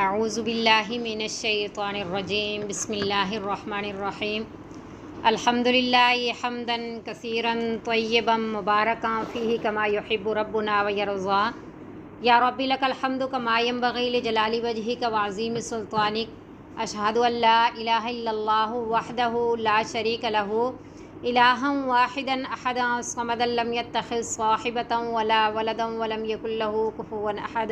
اعوذ باللہ من الشیطان الرجیم بسم اللہ الرحمن الرحیم الحمد للہ حمدا کثیرا طیبا مبارکا فیہ کما یحب ربنا ویرضا یا رب لک الحمد کما ینبغی لجلال وجہک وعظیم سلطانک اشہد ان لا الہ الا اللہ وحدہ لا شریک لہ الہا واحدا احدا صمدا لم یتخذ صاحبۃ ولا ولدا ولم یکن لہ کفوا احد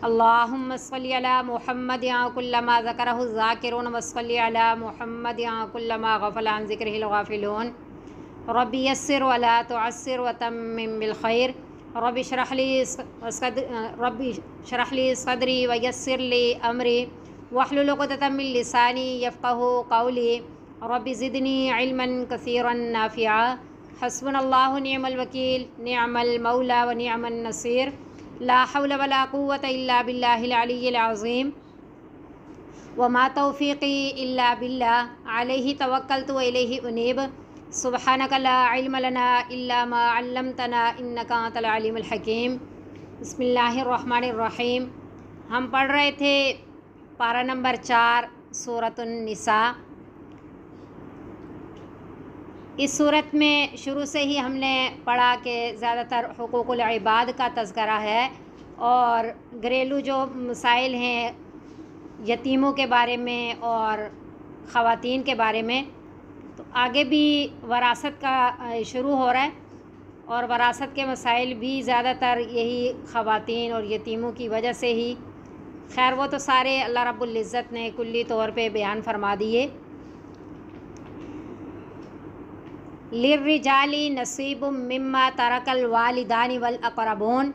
اللہم صلی علی محمد کل ما ذکرہ الذاکرون وصلی علی محمد کل ما غفل عن ذکرہ الغافلون رب یسر ولا تعسر وتمم بالخیر رب اشرح لی صدری ویسر لی امری واحلل عقدۃ من لسانی یفقہوا قولی رب زدنی علما کثیرا نافعا حسبنا اللہ نعم الوکیل نعم المولا ونعم النصیر لا حول ولا قوة الا باللہ العلی العظیم وما توفیقی الا باللہ علیہ توکلت والیہ انیب سبحانک لا علم لنا الا ما علمتنا انک انت العلیم الحکیم بسم اللہ الرحمن الرحیم۔ ہم پڑھ رہے تھے پارہ نمبر 4 سورۃ النساء۔ اس صورت میں شروع سے ہی ہم نے پڑھا کہ زیادہ تر حقوق العباد کا تذکرہ ہے اور گھریلو جو مسائل ہیں یتیموں کے بارے میں اور خواتین کے بارے میں، تو آگے بھی وراثت کا شروع ہو رہا ہے اور وراثت کے مسائل بھی زیادہ تر یہی خواتین اور یتیموں کی وجہ سے ہی، خیر وہ تو سارے اللہ رب العزت نے کلی طور پہ بیان فرما دیے۔ للرجال نصیب مما ترک الوالدان والاقربون،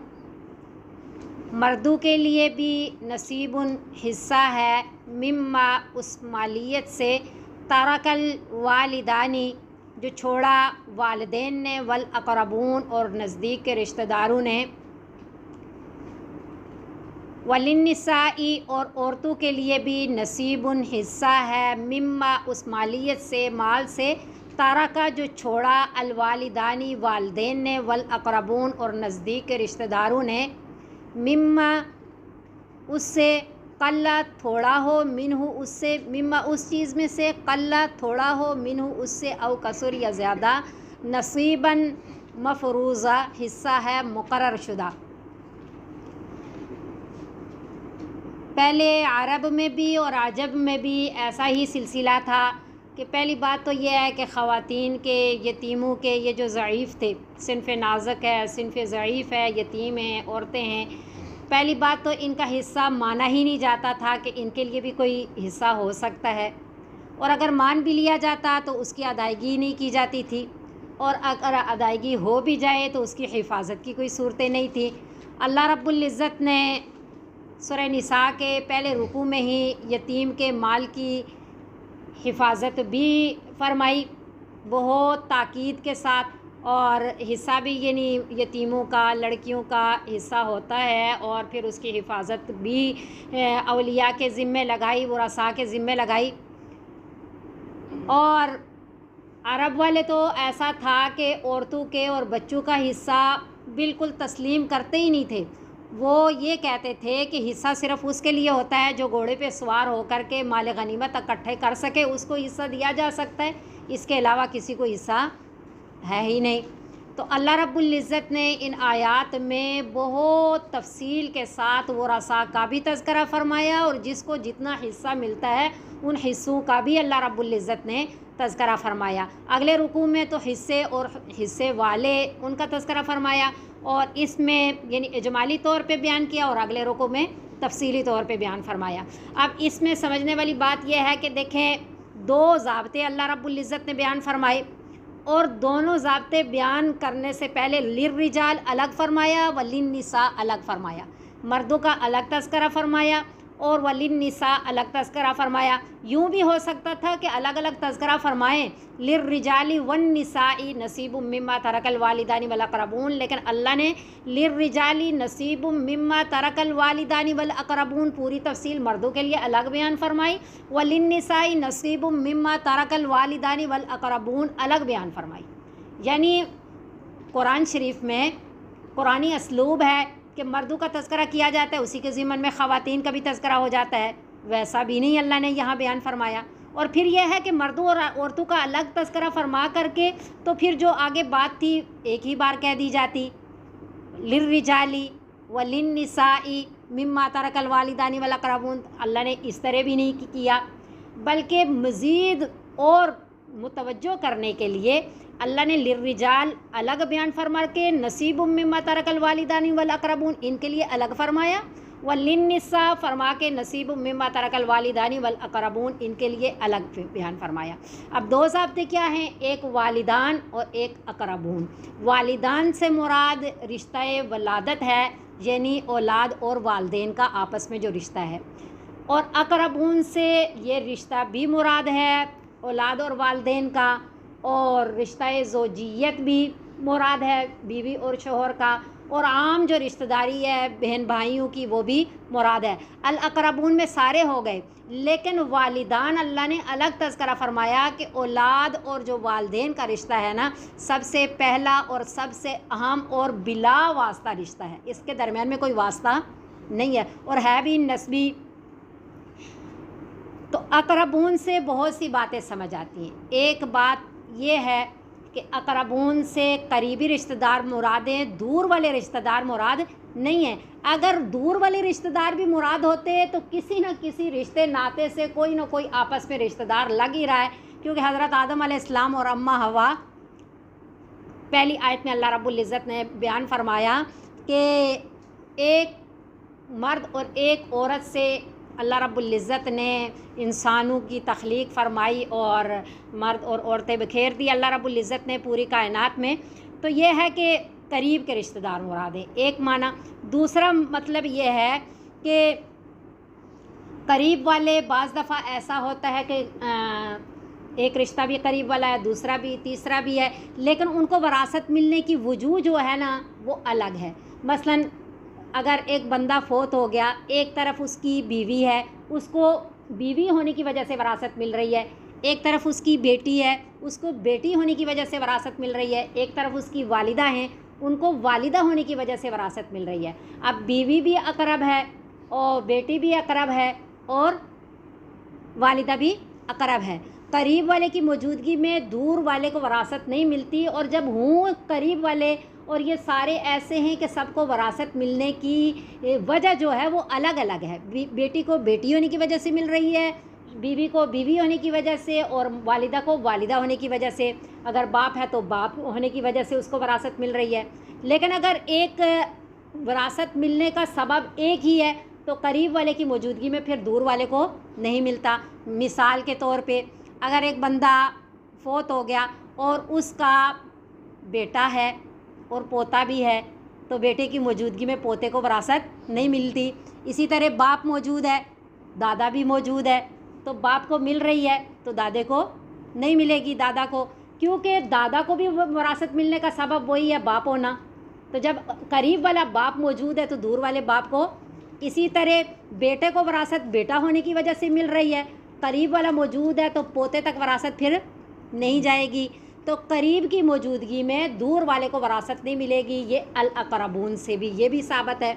مردوں کے لیے بھی نصیب حصہ ہے، مما اس مالیت سے، ترک الوالدانی جو چھوڑا والدین نے، والاقربون اور نزدیک کے رشتہ داروں نے، وللنساء اور عورتوں کے لیے بھی نصیب حصہ ہے، مما اس مالیت سے، مال سے، تارکا جو چھوڑا، الوالدانی والدین نے، والاقربون اور نزدیک کے رشتہ داروں نے، مما اس سے، قلّ تھوڑا ہو، منہ اس سے، مما اس چیز میں سے، قلّ تھوڑا ہو، منہ اس سے، او کثر یا زیادہ، نصیباً مفروضہ حصہ ہے مقرر شدہ۔ پہلے عرب میں بھی اور عجب میں بھی ایسا ہی سلسلہ تھا کہ پہلی بات تو یہ ہے کہ خواتین کے، یتیموں کے، یہ جو ضعیف تھے، صنف نازک ہے، صنف ضعیف ہے، یتیم ہیں، عورتیں ہیں، پہلی بات تو ان کا حصہ مانا ہی نہیں جاتا تھا کہ ان کے لیے بھی کوئی حصہ ہو سکتا ہے، اور اگر مان بھی لیا جاتا تو اس کی ادائیگی نہیں کی جاتی تھی، اور اگر ادائیگی ہو بھی جائے تو اس کی حفاظت کی کوئی صورتیں نہیں تھیں۔ اللہ رب العزت نے سورہ نساء کے پہلے رکوع میں ہی یتیم کے مال کی حفاظت بھی فرمائی بہت تاکید کے ساتھ، اور حصہ بھی یعنی یتیموں کا، لڑکیوں کا حصہ ہوتا ہے، اور پھر اس کی حفاظت بھی اولیاء کے ذمے لگائی، ورثاء کے ذمے لگائی۔ اور عرب والے تو ایسا تھا کہ عورتوں کے اور بچوں کا حصہ بالکل تسلیم کرتے ہی نہیں تھے، وہ یہ کہتے تھے کہ حصہ صرف اس کے لیے ہوتا ہے جو گھوڑے پہ سوار ہو کر کے مال غنیمت اکٹھے کر سکے، اس کو حصہ دیا جا سکتا ہے، اس کے علاوہ کسی کو حصہ ہے ہی نہیں۔ تو اللہ رب العزت نے ان آیات میں بہت تفصیل کے ساتھ ورثاء کا بھی تذکرہ فرمایا، اور جس کو جتنا حصہ ملتا ہے ان حصوں کا بھی اللہ رب العزت نے تذکرہ فرمایا۔ اگلے رکوع میں تو حصے اور حصے والے ان کا تذکرہ فرمایا، اور اس میں یعنی اجمالی طور پہ بیان کیا، اور اگلے رکوع میں تفصیلی طور پہ بیان فرمایا۔ اب اس میں سمجھنے والی بات یہ ہے کہ دیکھیں، دو ضابطے اللہ رب العزت نے بیان فرمائے، اور دونوں ضابطے بیان کرنے سے پہلے للرجال الگ فرمایا، وللنساء الگ فرمایا، مردوں کا الگ تذکرہ فرمایا اور وللنساء الگ تذکرہ فرمایا۔ یوں بھی ہو سکتا تھا کہ الگ الگ تذکرہ فرمائیں، للرجال والنساء نصیب مما ترک الوالدان والاقربون، لیکن اللہ نے للرجال نصیب مما ترک الوالدان والاقربون پوری تفصیل مردوں کے لیے الگ بیان فرمائی، وللنساء نصیب مما ترک الوالدان والاقربون الگ بیان فرمائی۔ یعنی قرآن شریف میں قرآنی اسلوب ہے کہ مردوں کا تذکرہ کیا جاتا ہے اسی کے ضمن میں خواتین کا بھی تذکرہ ہو جاتا ہے، ویسا بھی نہیں اللہ نے یہاں بیان فرمایا۔ اور پھر یہ ہے کہ مردوں اور عورتوں کا الگ تذکرہ فرما کر کے تو پھر جو آگے بات تھی ایک ہی بار کہہ دی جاتی، للرجالی وللنساء مما ترک الوالدان والاقربون، اللہ نے اس طرح بھی نہیں کیا، بلکہ مزید اور متوجہ کرنے کے لیے اللہ نے للرجال الگ بیان فرما کے نصیب مما ترک الوالدان والاقربون ان کے لیے الگ فرمایا، وللنساء فرما کے نصیب مما ترک الوالدان والاقربون ان کے لیے الگ بیان فرمایا۔ اب دو ضابطے کیا ہیں، ایک والدان اور ایک اقربون۔ والدان سے مراد رشتہ ولادت ہے، یعنی اولاد اور والدین کا آپس میں جو رشتہ ہے، اور اقربون سے یہ رشتہ بھی مراد ہے اولاد اور والدین کا، اور رشتہ زوجیت بھی مراد ہے بیوی اور شوہر کا، اور عام جو رشتہ داری ہے بہن بھائیوں کی وہ بھی مراد ہے۔ الاقربون میں سارے ہو گئے، لیکن والدان اللہ نے الگ تذکرہ فرمایا کہ اولاد اور جو والدین کا رشتہ ہے نا سب سے پہلا اور سب سے اہم اور بلا واسطہ رشتہ ہے، اس کے درمیان میں کوئی واسطہ نہیں ہے اور ہے بھی نسبی۔ تو اقربون سے بہت سی باتیں سمجھ آتی ہیں۔ ایک بات یہ ہے کہ اقربون سے قریبی رشتہ دار مراد ہیں، دور والے رشتہ دار مراد نہیں ہیں۔ اگر دور والے رشتہ دار بھی مراد ہوتے تو کسی نہ کسی رشتے ناطے سے کوئی نہ کوئی آپس میں رشتہ دار لگ ہی رہا ہے، کیونکہ حضرت آدم علیہ السلام اور اماں حوا، پہلی آیت میں اللہ رب العزت نے بیان فرمایا کہ ایک مرد اور ایک عورت سے اللہ رب العزت نے انسانوں کی تخلیق فرمائی اور مرد اور عورتیں بکھیر دی اللہ رب العزت نے پوری کائنات میں۔ تو یہ ہے کہ قریب کے رشتہ دار مراد ہیں، ایک معنی۔ دوسرا مطلب یہ ہے کہ قریب والے بعض دفعہ ایسا ہوتا ہے کہ ایک رشتہ بھی قریب والا ہے، دوسرا بھی، تیسرا بھی ہے، لیکن ان کو وراثت ملنے کی وجوہ جو ہے نا وہ الگ ہے۔ مثلاً اگر ایک بندہ فوت ہو گیا، ایک طرف اس کی بیوی ہے، اس کو بیوی ہونے کی وجہ سے وراثت مل رہی ہے، ایک طرف اس کی بیٹی ہے، اس کو بیٹی ہونے کی وجہ سے وراثت مل رہی ہے، ایک طرف اس کی والدہ ہیں، ان کو والدہ ہونے کی وجہ سے وراثت مل رہی ہے۔ اب بیوی بھی اقرب ہے اور بیٹی بھی اقرب ہے اور والدہ بھی اقرب ہے۔ قریب والے کی موجودگی میں دور والے کو وراثت نہیں ملتی، اور جب ہوں قریب والے اور یہ سارے ایسے ہیں کہ سب کو وراثت ملنے کی وجہ جو ہے وہ الگ الگ ہے۔ بیٹی کو بیٹی ہونے کی وجہ سے مل رہی ہے، بیوی کو بیوی ہونے کی وجہ سے، اور والدہ کو والدہ ہونے کی وجہ سے۔ اگر باپ ہے تو باپ ہونے کی وجہ سے اس کو وراثت مل رہی ہے۔ لیکن اگر ایک وراثت ملنے کا سبب ایک ہی ہے تو قریب والے کی موجودگی میں پھر دور والے کو نہیں ملتا۔ مثال کے طور پہ اگر ایک بندہ فوت ہو گیا اور اس کا بیٹا ہے اور پوتا بھی ہے تو بیٹے کی موجودگی میں پوتے کو وراثت نہیں ملتی۔ اسی طرح باپ موجود ہے، دادا بھی موجود ہے، تو باپ کو مل رہی ہے تو دادے کو نہیں ملے گی، دادا کو، کیونکہ دادا کو بھی وراثت ملنے کا سبب وہی ہے باپ ہونا۔ تو جب قریب والا باپ موجود ہے تو دور والے باپ کو، اسی طرح بیٹے کو وراثت بیٹا ہونے کی وجہ سے مل رہی ہے، قریب والا موجود ہے تو پوتے تک وراثت پھر نہیں جائے گی۔ تو قریب کی موجودگی میں دور والے کو وراثت نہیں ملے گی، یہ الاقربون سے بھی یہ بھی ثابت ہے۔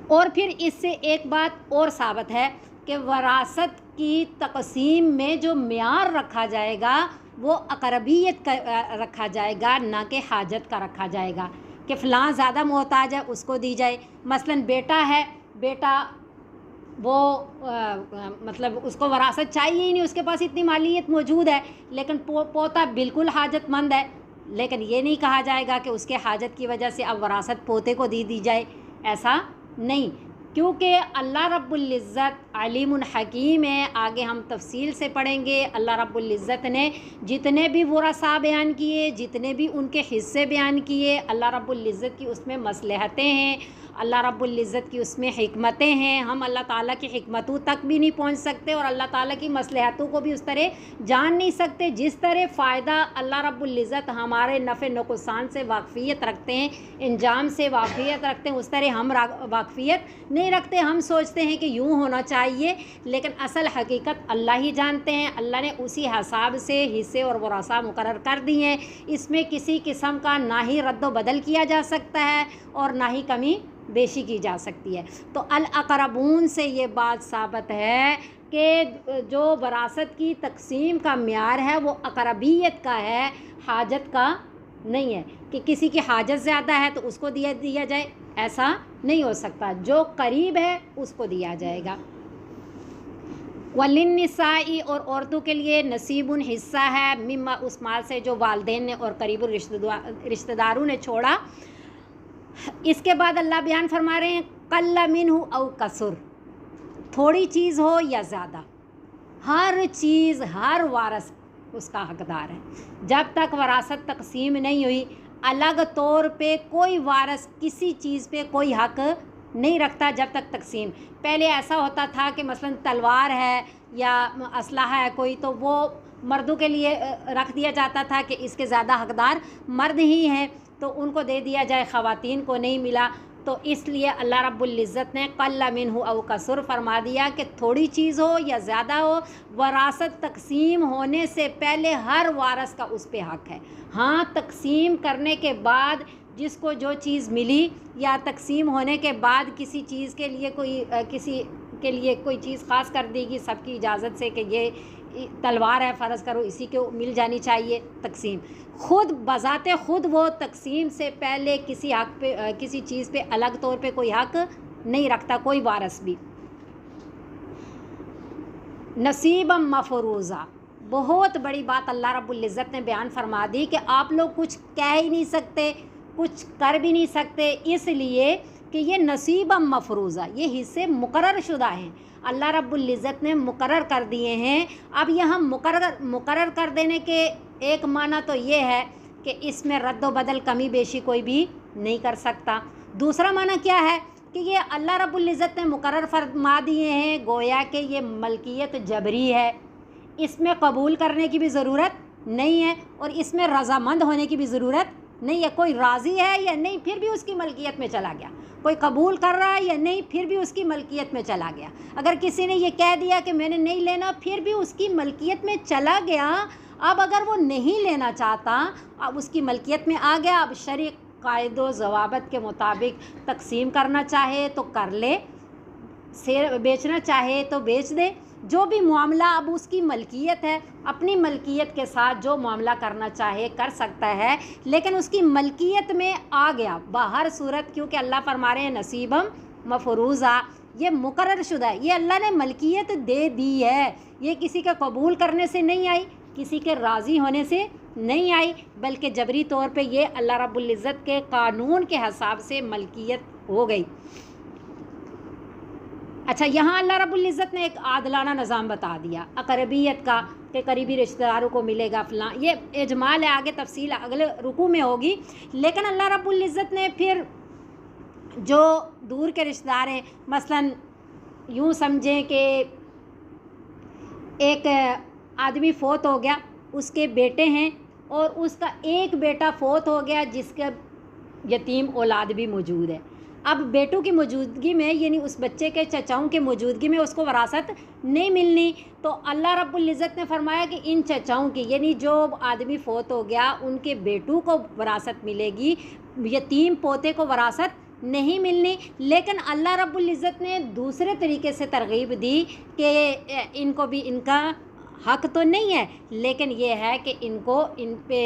اور پھر اس سے ایک بات اور ثابت ہے کہ وراثت کی تقسیم میں جو معیار رکھا جائے گا وہ اقربیت کا رکھا جائے گا، نہ کہ حاجت کا رکھا جائے گا کہ فلاں زیادہ محتاج ہے اس کو دی جائے۔ مثلاً بیٹا ہے، بیٹا وہ مطلب اس کو وراثت چاہیے ہی نہیں، اس کے پاس اتنی مالیت موجود ہے، لیکن پوتا بالکل حاجت مند ہے، لیکن یہ نہیں کہا جائے گا کہ اس کے حاجت کی وجہ سے اب وراثت پوتے کو دی جائے، ایسا نہیں، کیونکہ اللہ رب العزت علیم الحکیم ہے۔ آگے ہم تفصیل سے پڑھیں گے۔ اللہ رب العزت نے جتنے بھی ورثاء بیان کیے، جتنے بھی ان کے حصے بیان کیے، اللہ رب العزت کی اس میں مصلحتیں ہیں، اللہ رب العزت کی اس میں حکمتیں ہیں۔ ہم اللہ تعالیٰ کی حکمتوں تک بھی نہیں پہنچ سکتے اور اللہ تعالیٰ کی مصلحتوں کو بھی اس طرح جان نہیں سکتے جس طرح فائدہ اللہ رب العزت ہمارے نفع نقصان سے واقفیت رکھتے ہیں، انجام سے واقفیت رکھتے ہیں، اس طرح ہم واقفیت نہیں رکھتے۔ ہم سوچتے ہیں کہ یوں ہونا چاہیے چاہیے، لیکن اصل حقیقت اللہ ہی جانتے ہیں۔ اللہ نے اسی حساب سے حصے اور ورثہ مقرر کر دی ہیں، اس میں کسی قسم کا نہ ہی رد و بدل کیا جا سکتا ہے اور نہ ہی کمی بیشی کی جا سکتی ہے۔ تو الاقربون سے یہ بات ثابت ہے کہ جو وراثت کی تقسیم کا معیار ہے وہ اقربیت کا ہے، حاجت کا نہیں ہے کہ کسی کی حاجت زیادہ ہے تو اس کو دیا جائے، ایسا نہیں ہو سکتا، جو قریب ہے اس کو دیا جائے گا۔ وَلِلنِّسَاءِ اور عورتوں کے لیے نصیب حصہ ہے، مما اس مال سے جو والدین نے اور قریب رشتہ داروں نے چھوڑا۔ اس کے بعد اللہ بیان فرما رہے ہیں قل منہ او کثر، تھوڑی چیز ہو یا زیادہ، ہر چیز ہر وارث اس کا حقدار ہے۔ جب تک وراثت تقسیم نہیں ہوئی، الگ طور پہ کوئی وارث کسی چیز پہ کوئی حق نہیں رکھتا جب تک تقسیم۔ پہلے ایسا ہوتا تھا کہ مثلا تلوار ہے یا اسلحہ ہے کوئی، تو وہ مردوں کے لیے رکھ دیا جاتا تھا کہ اس کے زیادہ حقدار مرد ہی ہیں تو ان کو دے دیا جائے، خواتین کو نہیں ملا۔ تو اس لیے اللہ رب العزت نے قل منہ او کثر فرما دیا کہ تھوڑی چیز ہو یا زیادہ ہو، وراثت تقسیم ہونے سے پہلے ہر وارث کا اس پہ حق ہے۔ ہاں، تقسیم کرنے کے بعد جس کو جو چیز ملی یا تقسیم ہونے کے بعد کسی چیز کے لیے کوئی چیز خاص کر دی گی سب کی اجازت سے کہ یہ تلوار ہے فرض کرو اسی کو مل جانی چاہیے، تقسیم خود بذات خود وہ تقسیم سے پہلے کسی حق پہ کسی چیز پہ الگ طور پہ کوئی حق نہیں رکھتا کوئی وارث بھی۔ نصیبا مفروضہ، بہت بڑی بات اللہ رب العزت نے بیان فرما دی کہ آپ لوگ کچھ کہہ ہی نہیں سکتے، کچھ کر بھی نہیں سکتے، اس لیے کہ یہ نصیبا مفروضہ، یہ حصے مقرر شدہ ہیں، اللہ رب العزت نے مقرر کر دیے ہیں۔ اب یہاں مقرر کر دینے کے ایک معنی تو یہ ہے کہ اس میں رد و بدل کمی بیشی کوئی بھی نہیں کر سکتا۔ دوسرا معنی کیا ہے کہ یہ اللہ رب العزت نے مقرر فرما دیے ہیں، گویا کہ یہ ملکیت جبری ہے، اس میں قبول کرنے کی بھی ضرورت نہیں ہے اور اس میں رضامند ہونے کی بھی ضرورت نہیں ہے۔ کوئی راضی ہے یا نہیں پھر بھی اس کی ملکیت میں چلا گیا، کوئی قبول کر رہا ہے یا نہیں پھر بھی اس کی ملکیت میں چلا گیا۔ اگر کسی نے یہ کہہ دیا کہ میں نے نہیں لینا پھر بھی اس کی ملکیت میں چلا گیا، اب اگر وہ نہیں لینا چاہتا اب اس کی ملکیت میں آ گیا، اب شرعی قاعد و ضوابط کے مطابق تقسیم کرنا چاہے تو کر لے، بیچنا چاہے تو بیچ دے، جو بھی معاملہ اب اس کی ملکیت ہے، اپنی ملکیت کے ساتھ جو معاملہ کرنا چاہے کر سکتا ہے، لیکن اس کی ملکیت میں آ گیا باہر صورت، کیونکہ اللہ فرما رہے ہیں نصیبم مفروضہ، یہ مقرر شدہ ہے، یہ اللہ نے ملکیت دے دی ہے، یہ کسی کے قبول کرنے سے نہیں آئی، کسی کے راضی ہونے سے نہیں آئی، بلکہ جبری طور پہ یہ اللہ رب العزت کے قانون کے حساب سے ملکیت ہو گئی۔ اچھا، یہاں اللہ رب العزت نے ایک عادلانہ نظام بتا دیا اقربیت کا کہ قریبی رشتہ داروں کو ملے گا فلاں، یہ اجمال ہے، آگے تفصیل اگلے رکوع میں ہوگی، لیکن اللہ رب العزت نے پھر جو دور کے رشتہ دار ہیں، مثلاً یوں سمجھیں کہ ایک آدمی فوت ہو گیا، اس کے بیٹے ہیں اور اس کا ایک بیٹا فوت ہو گیا جس کا یتیم اولاد بھی موجود ہے۔ اب بیٹوں کی موجودگی میں یعنی اس بچے کے چچاؤں کی موجودگی میں اس کو وراثت نہیں ملنی، تو اللہ رب العزت نے فرمایا کہ ان چچاؤں کی یعنی جو آدمی فوت ہو گیا ان کے بیٹوں کو وراثت ملے گی، یتیم پوتے کو وراثت نہیں ملنی۔ لیکن اللہ رب العزت نے دوسرے طریقے سے ترغیب دی کہ ان کو بھی ان کا حق تو نہیں ہے، لیکن یہ ہے کہ ان کو ان پہ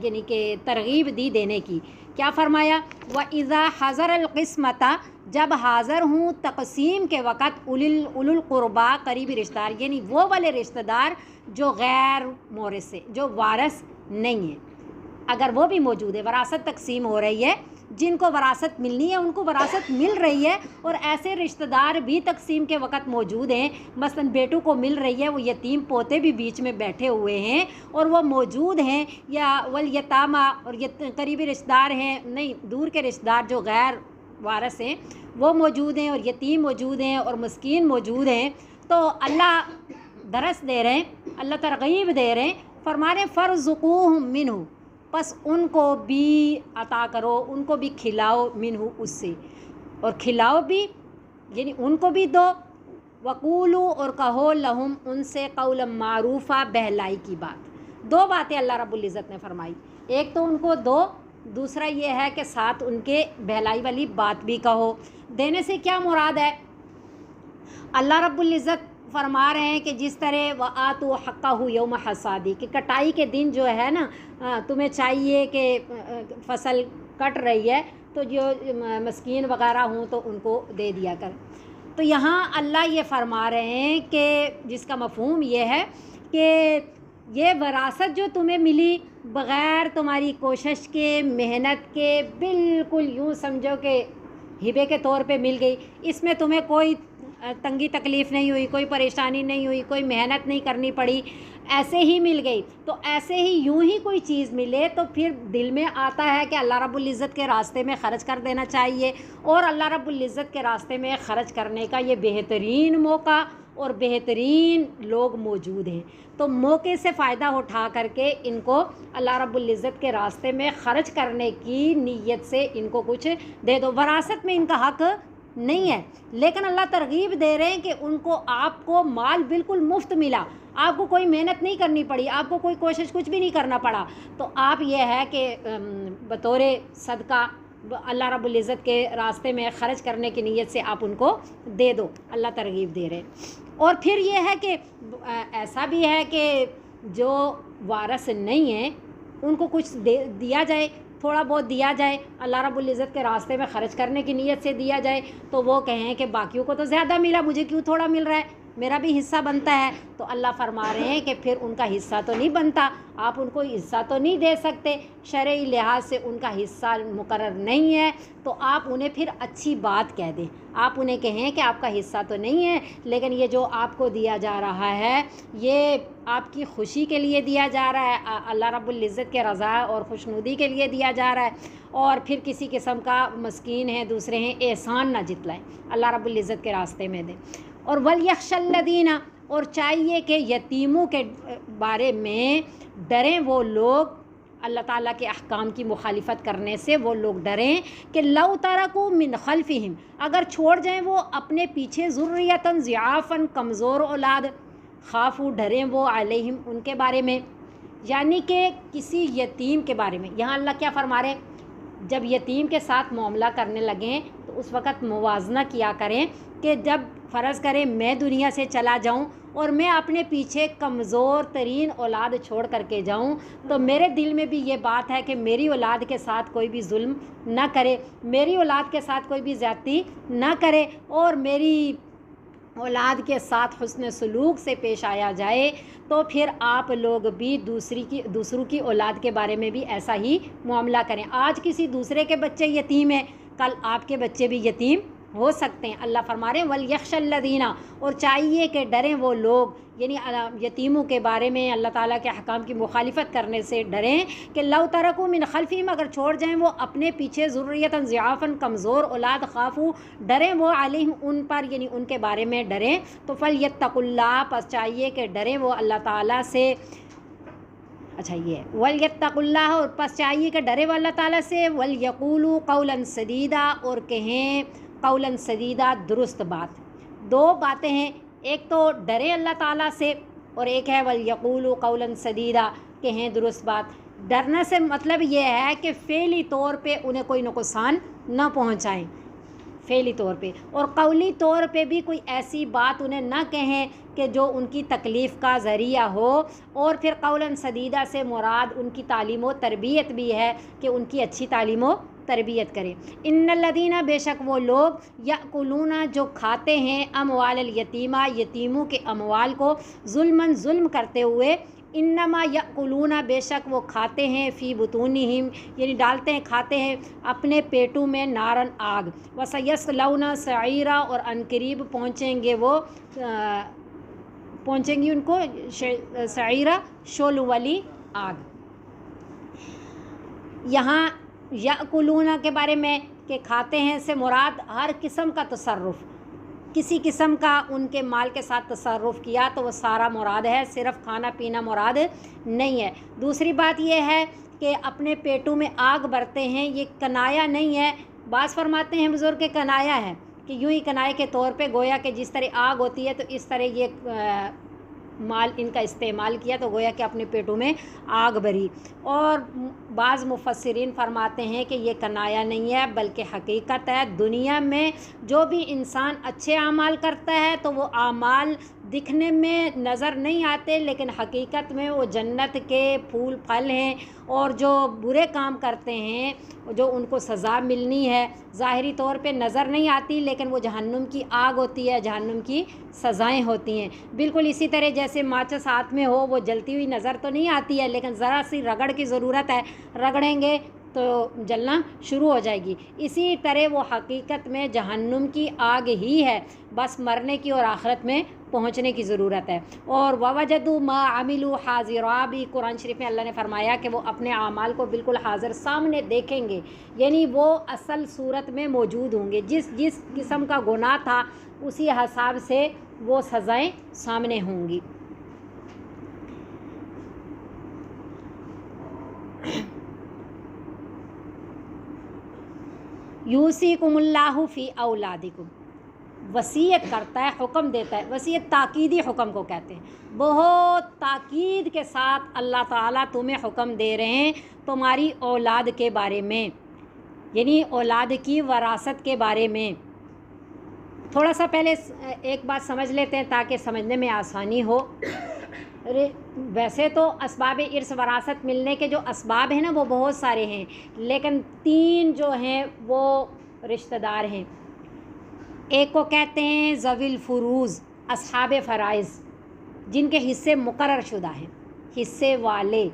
یعنی کہ ترغیب دی دینے کی۔ کیا فرمایا؟ وَإِذَا حَضَرَ الْقِسْمَةَ، جب حاضر ہوں تقسیم کے وقت اُولُو الْقُرْبَى، قریبی رشتہ دار، یعنی وہ والے رشتہ دار جو غیر مورث سے، جو وارث نہیں ہے، اگر وہ بھی موجود ہے، وراثت تقسیم ہو رہی ہے، جن کو وراثت ملنی ہے ان کو وراثت مل رہی ہے، اور ایسے رشتہ دار بھی تقسیم کے وقت موجود ہیں، مثلاً بیٹوں کو مل رہی ہے، وہ یتیم پوتے بھی بیچ میں بیٹھے ہوئے ہیں اور وہ موجود ہیں، یا والیتامى، اور قریبی رشتہ دار ہیں، نہیں دور کے رشتہ دار جو غیر وارث ہیں وہ موجود ہیں، اور یتیم موجود ہیں اور مسکین موجود ہیں، تو اللہ درس دے رہے ہیں، اللہ ترغیب دے رہے ہیں، فرما رہے ہیں فَارْزُقُوهُم مِّنْهُ، پس ان کو بھی عطا کرو، ان کو بھی کھلاؤ، منہ اس سے، اور کھلاؤ بھی یعنی ان کو بھی دو، वक़ूलू और कहो लहुम उनसे क़ौलन मारूफ़ा बहलाई की बात। दो बातें अल्लाह रब्बुल इज़्ज़त ने फरमाई, एक तो उनको दो, दूसरा ये है कि साथ उनके बहलाई वाली बात भी कहो। देने से क्या मुराद है? अल्लाह रब्बुल इज़्ज़त फरमा रहे हैं कि जिस तरह व आतू हक़्क़हू यौम हसादी, कि कटाई के दिन जो है ना, तुम्हें चाहिए कि फसल कट रही है तो जो मस्कीन वगैरह हों तो उनको दे दिया कर। तो यहाँ अल्लाह ये फरमा रहे हैं कि जिसका मफ़हूम ये है कि ये विरासत जो तुम्हें मिली बग़ैर तुम्हारी कोशिश के, मेहनत के, बिल्कुल यूँ समझो कि हिबे के तौर पे मिल गई। इसमें तुम्हें कोई तंगी तकलीफ़ नहीं हुई, कोई परेशानी नहीं हुई, कोई मेहनत नहीं करनी पड़ी, ऐसे ही मिल गई। तो ऐसे ही यूं ही कोई चीज़ मिले तो फिर दिल में आता है कि अल्लाह रब्बुल इज़्ज़त के रास्ते में ख़र्च कर देना चाहिए। और अल्लाह रब्बुल इज़्ज़त के रास्ते में ख़र्च करने का ये बेहतरीन मौका और बेहतरीन लोग मौजूद हैं। तो मौके से फ़ायदा उठा करके इनको अल्लाह रब्बुल इज़्ज़त के रास्ते में ख़र्च करने की नीयत से इनको कुछ दे दो। वरासत में इनका हक़ नहीं है, लेकिन अल्लाह तरगीब दे रहे हैं कि उनको आपको माल बिल्कुल मुफ्त मिला, आपको कोई मेहनत नहीं करनी पड़ी, आपको कोई कोशिश कुछ भी नहीं करना पड़ा। तो आप ये है कि बतौर सदका अल्लाह रब्बुल इज़्ज़त के रास्ते में ख़र्च करने की नीयत से आप उनको दे दो, अल्लाह तरगीब दे रहे हैं। और फिर ये है कि ऐसा भी है कि जो वारस नहीं है उनको कुछ दिया जाए, थोड़ा बहुत दिया जाए, अल्लाह रब्बुल इज़्ज़त के रास्ते में ख़र्च करने की नीयत से दिया जाए। तो वो कहें कि बाकियों को तो ज़्यादा मिला, मुझे क्यों थोड़ा मिल रहा है, मेरा भी हिस्सा बनता है। तो अल्लाह फरमा रहे हैं कि फिर उनका हिस्सा तो नहीं बनता, आप उनको हिस्सा तो नहीं दे सकते, शरई लिहाज से उनका हिस्सा मुकर्रर नहीं है। तो आप उन्हें फिर अच्छी बात कह दें, आप उन्हें कहें कि आपका हिस्सा तो नहीं है, लेकिन ये जो आपको दिया जा रहा है ये आपकी खुशी के लिए दिया जा रहा है, अल्लाह रब्बुल इज़्ज़त के रज़ा और खुशनुदी के लिए दिया जा रहा है। और फिर किसी किस्म का मस्कीन है, दूसरे हैं, एहसान ना जितलाएं, अल्लाह रब्बुल इज़्ज़त के रास्ते में दें। और वल यख्शल्लदीना, और चाहिए कि यतीमों के बारे में डरें वो लोग, अल्लाह ताला के अहकाम की मुखालिफत करने से वो लोग डरें कि लौ तरकू मिन खल्फिहिम, अगर छोड़ जाएं वो अपने पीछे ज़ुर्रियतन ज़िआफ़न, कमज़ोर औलाद, खाफू डरें वो अलैहिम, उनके बारे में, यानी कि किसी यतीम के बारे में। यहाँ अल्लाह क्या फरमा रहे हैं, जब यतीम के साथ मामला करने लगें तो उस वक़्त मुवाजना किया करें कि जब फ़र्ज़ करें मैं दुनिया से चला जाऊं और मैं अपने पीछे कमज़ोर तरीन औलाद छोड़ करके जाऊं, तो मेरे दिल में भी ये बात है कि मेरी औलाद के साथ कोई भी जुल्म ना करे, मेरी औलाद के साथ कोई भी ज़्यादती ना करे, और मेरी औलाद के साथ हुस्न सलूक से पेश आया जाए। तो फिर आप लोग भी दूसरों की औलाद के बारे में भी ऐसा ही मामला करें। आज किसी दूसरे के बच्चे यतीम हैं, कल आपके बच्चे भी यतीम हो सकते हैं। अल्लाह फरमा रहे हैं वल यख्शल्लदीना, और चाहिए कि डरें वो लोग, यानी यतीमों के बारे में अल्लाह ताला के अहकाम की मुखालिफत करने से डरें कि लौ तरकू मिन खल्फिहिम, अगर छोड़ जाएं वो अपने पीछे ज़ुर्रियतन ज़िआफ़न, कमज़ोर औलाद, खाफू डरें वो अलैहिम, उन पर, यानी उनके बारे में डरें। तो फल यत्तकुल्लाह, बस चाहिए कि डरें वो अल्लाह ताला से। अच्छा ये वल यत्तकुल्लाह, और बस चाहिए कि डरे वो अल्लाह ताला से। वल यक़ूलू क़ौलन सदीदा, और कहें क़ौलन सदीदा, दुरुस्त बात। दो बातें हैं, एक तो डरे अल्लाह ताला से, और एक है वल यक़ूलू क़ौलन सदीदा, कहें दुरुस्त बात। डरने से मतलब ये है कि फ़ेली तौर पे उन्हें कोई नुकसान न पहुँचाएँ, फ़ेली तौर पे, और कौली तौर पे भी कोई ऐसी बात उन्हें ना कहें कि जो उनकी तकलीफ़ का ज़रिया हो। और फिर क़ौलन सदीदा से मुराद उनकी तालीम व तरबियत भी है कि उनकी अच्छी तालीम व तरबियत करें। इन्नल्लज़ीना, बेशक वो लोग, याकुलूना, जो खाते हैं, अमवालल यतीमा, यतीमों के अमवाल को, जुल्मन, जुल्म करते हुए, इन्नमा याकुलूना, बेशक वो खाते हैं, फ़ी बुतूनिहिम, यानी डालते हैं, खाते हैं अपने पेटों में, नारन, आग, वसयस्लौना सईरा, और अनकरीब पहुँचेंगे वो, पहुँचेंगी उनको सईरा, शोल वाली आग। यहाँ याकुलूना के बारे में कि खाते हैं से मुराद हर किस्म का तसर्रुफ़, किसी किस्म का उनके माल के साथ तसर्रुफ़ किया तो वो सारा मुराद है, सिर्फ़ खाना पीना मुराद नहीं है। दूसरी बात यह है कि अपने पेटों में आग भरते हैं, ये कनाया नहीं है। बाज़ फरमाते हैं बुज़ुर्ग के कनाया है, कि यूं ही कनाए के तौर पे गोया कि जिस तरह आग होती है तो इस तरह ये माल इनका इस्तेमाल किया तो गोया कि अपने पेटों में आग भरी। और बाज़ मुफस्सिरीन फरमाते हैं कि ये कनाया नहीं है बल्कि हकीकत है। दुनिया में जो भी इंसान अच्छे आमाल करता है तो वो आमाल दिखने में नज़र नहीं आते, लेकिन हकीकत में वो जन्नत के फूल फल हैं। और जो बुरे काम करते हैं जो उनको सज़ा मिलनी है ज़ाहिरी तौर पे नज़र नहीं आती, लेकिन वो जहन्नुम की आग होती है, जहन्नुम की सज़ाएं होती हैं। बिल्कुल इसी तरह जैसे माचिस हाथ में हो, वो जलती हुई नज़र तो नहीं आती है, लेकिन ज़रा सी रगड़ की ज़रूरत है, रगड़ेंगे तो जलना शुरू हो जाएगी। इसी तरह वो हकीकत में जहन्नुम की आग ही है, बस मरने की और आखिरत में पहुँचने की ज़रूरत है। और ववजदू मा अमिलू हाज़िरा भी कुरान शरीफ में अल्लाह ने फरमाया कि वो अपने आमाल को बिल्कुल हाज़िर सामने देखेंगे, यानी वो असल सूरत में मौजूद होंगे। जिस जिस किस्म का गुनाह था उसी हिसाब से वो सज़ाएं सामने होंगी। यूसीकुमुल्लाहु फ़ी औलादिकुम, वसीयत करता है, हुक्म देता है। वसीयत ताकीदी हुक्म को कहते हैं। बहुत ताकीद के साथ अल्लाह ताला तुम्हें हुक्म दे रहे हैं तुम्हारी औलाद के बारे में, यानी औलाद की वरासत के बारे में। थोड़ा सा पहले एक बात समझ लेते हैं ताकि समझने में आसानी हो। वैसे तो असबाब इर्स वरासत मिलने के जो असबाब हैं ना वो बहुत सारे हैं, लेकिन 3 जो हैं वो रिश्तेदार हैं। एक को कहते हैं ज़विल फ़ुरूज़, असहाब फ़राइज़, जिनके हिस्से मुकर्रर शुदा हैं, हिस्से वाले।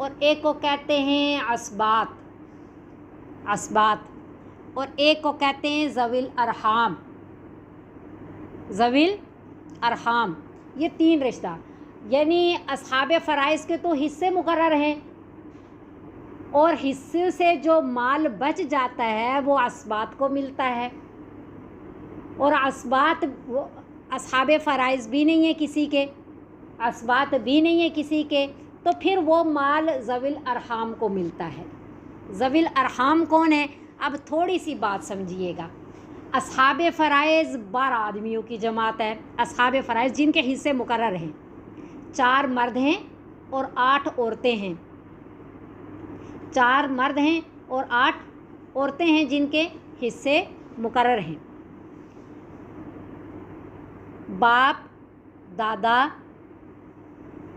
और एक को कहते हैं असबात, और एक को कहते हैं ज़विल अरहाम, ये 3 रिश्ता। यानी असहाब फ़राइज़ के तो हिस्से मुकर्रर हैं, और हिस्से से जो माल बच जाता है वो असबात को मिलता है। और असबात असहाब फ़राइज़ भी नहीं है किसी के, असबात भी नहीं है किसी के, तो फिर वो माल ज़विल अरहाम को मिलता है। ज़विल अरहाम कौन है? अब थोड़ी सी बात समझिएगा। असहाब फ़राइज़ 12 आदमियों की जमात है। असहाब फ़राइज़ जिनके हिस्से मुकर्रर हैं, 4 मर्द हैं और 8 औरतें हैं। 4 मर्द हैं और 8 औरतें हैं जिनके हिस्से मुकर्रर हैं। बाप, दादा,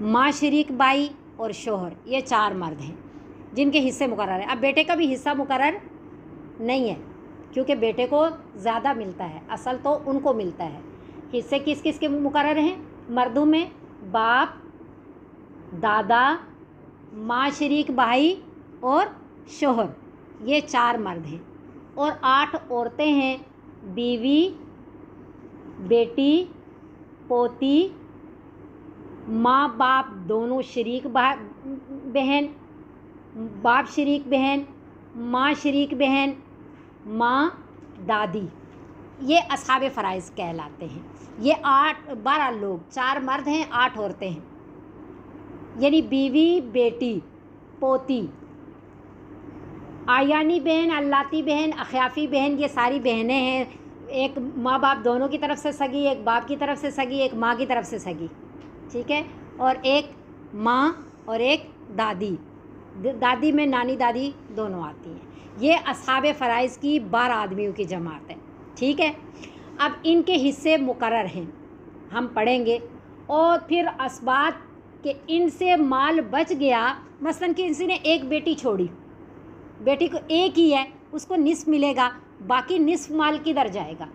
माँ शरीक बाई और शोहर, ये 4 मर्द हैं जिनके हिस्से मुकर्रर हैं। अब बेटे का भी हिस्सा मुकर्रर नहीं है, क्योंकि बेटे को ज़्यादा मिलता है, असल तो उनको मिलता है। हिस्से किस किस के मुकर्रर हैं? मर्दों में बाप, दादा, माँ शरीक भाई और शोहर, ये 4 मर्द हैं। और 8 औरतें हैं, बीवी, बेटी, पोती, माँ बाप दोनों शरीक बहन, बाप शरीक बहन, माँ शरीक बहन, माँ दादी, ये असहाब फ़राइज़ कहलाते हैं। ये 12 लोग, 4 मर्द हैं, 8 औरतें हैं, यानी बीवी, बेटी, पोती, आयानी बहन, अल्लाती बहन, अख्याफ़ी बहन, ये सारी बहनें हैं। एक माँ बाप दोनों की तरफ से सगी, एक बाप की तरफ से सगी, एक माँ की तरफ से सगी, ठीक है। और एक माँ और एक दादी, दादी में नानी दादी दोनों आती हैं। ये असहाब फ़राइज़ की 12 आदमियों की जमात है, ठीक है। अब इनके हिस्से मुकर्रर हैं, हम पढ़ेंगे। और फिर असबात के इनसे माल बच गया, मसलन कि किसी ने एक बेटी छोड़ी, बेटी को एक ही है, उसको निस्फ मिलेगा, बाकी निस्फ माल किधर जाएगा?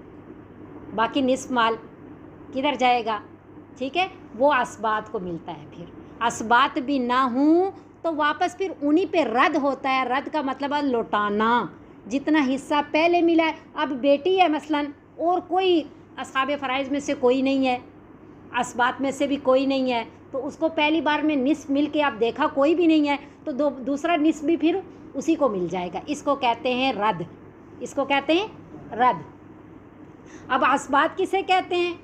बाकी निस्फ माल किधर जाएगा? ठीक है, वो असबात को मिलता है। फिर असबात भी ना हूँ तो वापस फिर उन्हीं पे रद्द होता है। रद्द का मतलब है लौटाना, जितना हिस्सा पहले मिला है। अब बेटी है मसलन, और कोई असहाब फ़राइज़ में से कोई नहीं है, असबात में से भी कोई नहीं है, तो उसको पहली बार में निस्फ मिल के आप देखा कोई भी नहीं है, तो दूसरा निस्फ भी फिर उसी को मिल जाएगा। इसको कहते हैं रद्द, इसको कहते हैं रद्द। अब असबात किसे कहते हैं?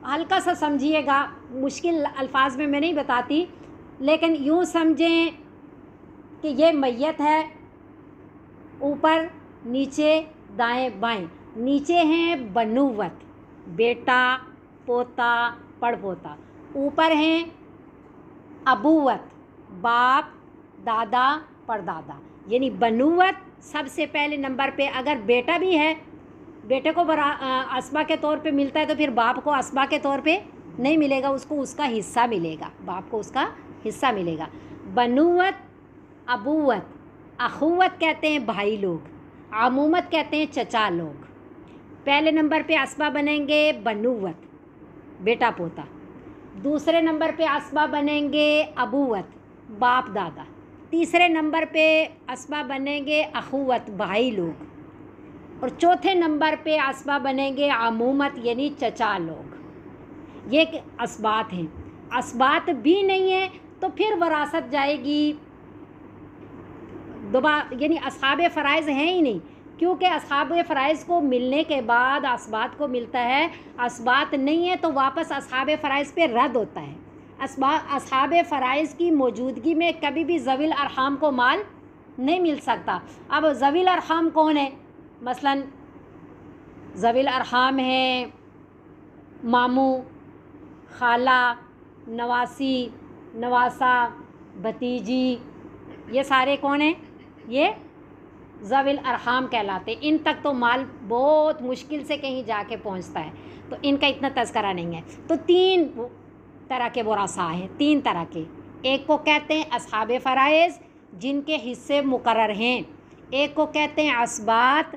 हल्का सा समझिएगा, मुश्किल अल्फाज में मैं नहीं बताती, लेकिन यूँ समझें कि ये मैयत है, ऊपर नीचे दाएं बाएं, نیچے ہیں बनुवत बेटा पोता पड़पोता, ऊपर हैं अबूवत बाप दादा परदादा। यानी बनुवत सबसे पहले नंबर पे अगर बेटा भी है, बेटे को असबा के तौर पे मिलता है तो फिर बाप को असबा के तौर पे नहीं मिलेगा, उसको उसका हिस्सा मिलेगा, बाप को उसका हिस्सा मिलेगा। बनुवत अबूवत, अखुवत कहते हैं भाई लोग, अमूमत कहते हैं चचा लोग। पहले नंबर पे असबा बनेंगे बनुवत बेटा पोता, दूसरे नंबर पे असबा बनेंगे अबूवत बाप दादा, तीसरे नंबर पे असबा बनेंगे अखुवत भाई लोग, और चौथे नंबर पे असबा बनेंगे अमूमत यानी चचा लोग। ये असबात हैं। असबात भी नहीं है तो फिर वरासत जाएगी दोबारा, यानी असहाब फ़राइज़ हैं ही नहीं, क्योंकि असहाब फ़राइज़ को मिलने के बाद असबात को मिलता है, असबात नहीं है तो वापस असहाब फ़राइज़ पे रद्द होता है। असहाब फ़राइज़ की मौजूदगी में कभी भी ज़विल अरहाम को माल नहीं मिल सकता। अब ज़विल अरहाम कौन है? मसलन ज़विल अरहाम है मामू, खाला, नवासी, नवासा, भतीजी, ये सारे कौन हैं? ये ज़विल अरहाम कहलाते। इन तक तो माल बहुत मुश्किल से कहीं जाके पहुंचता है, तो इनका इतना तज़करा नहीं है। तो तीन तरह के वरासा हैं, तीन तरह के। एक को कहते हैं असहाब फ़राइज़ जिनके हिस्से मुकर्रर हैं, एक को कहते हैं असबात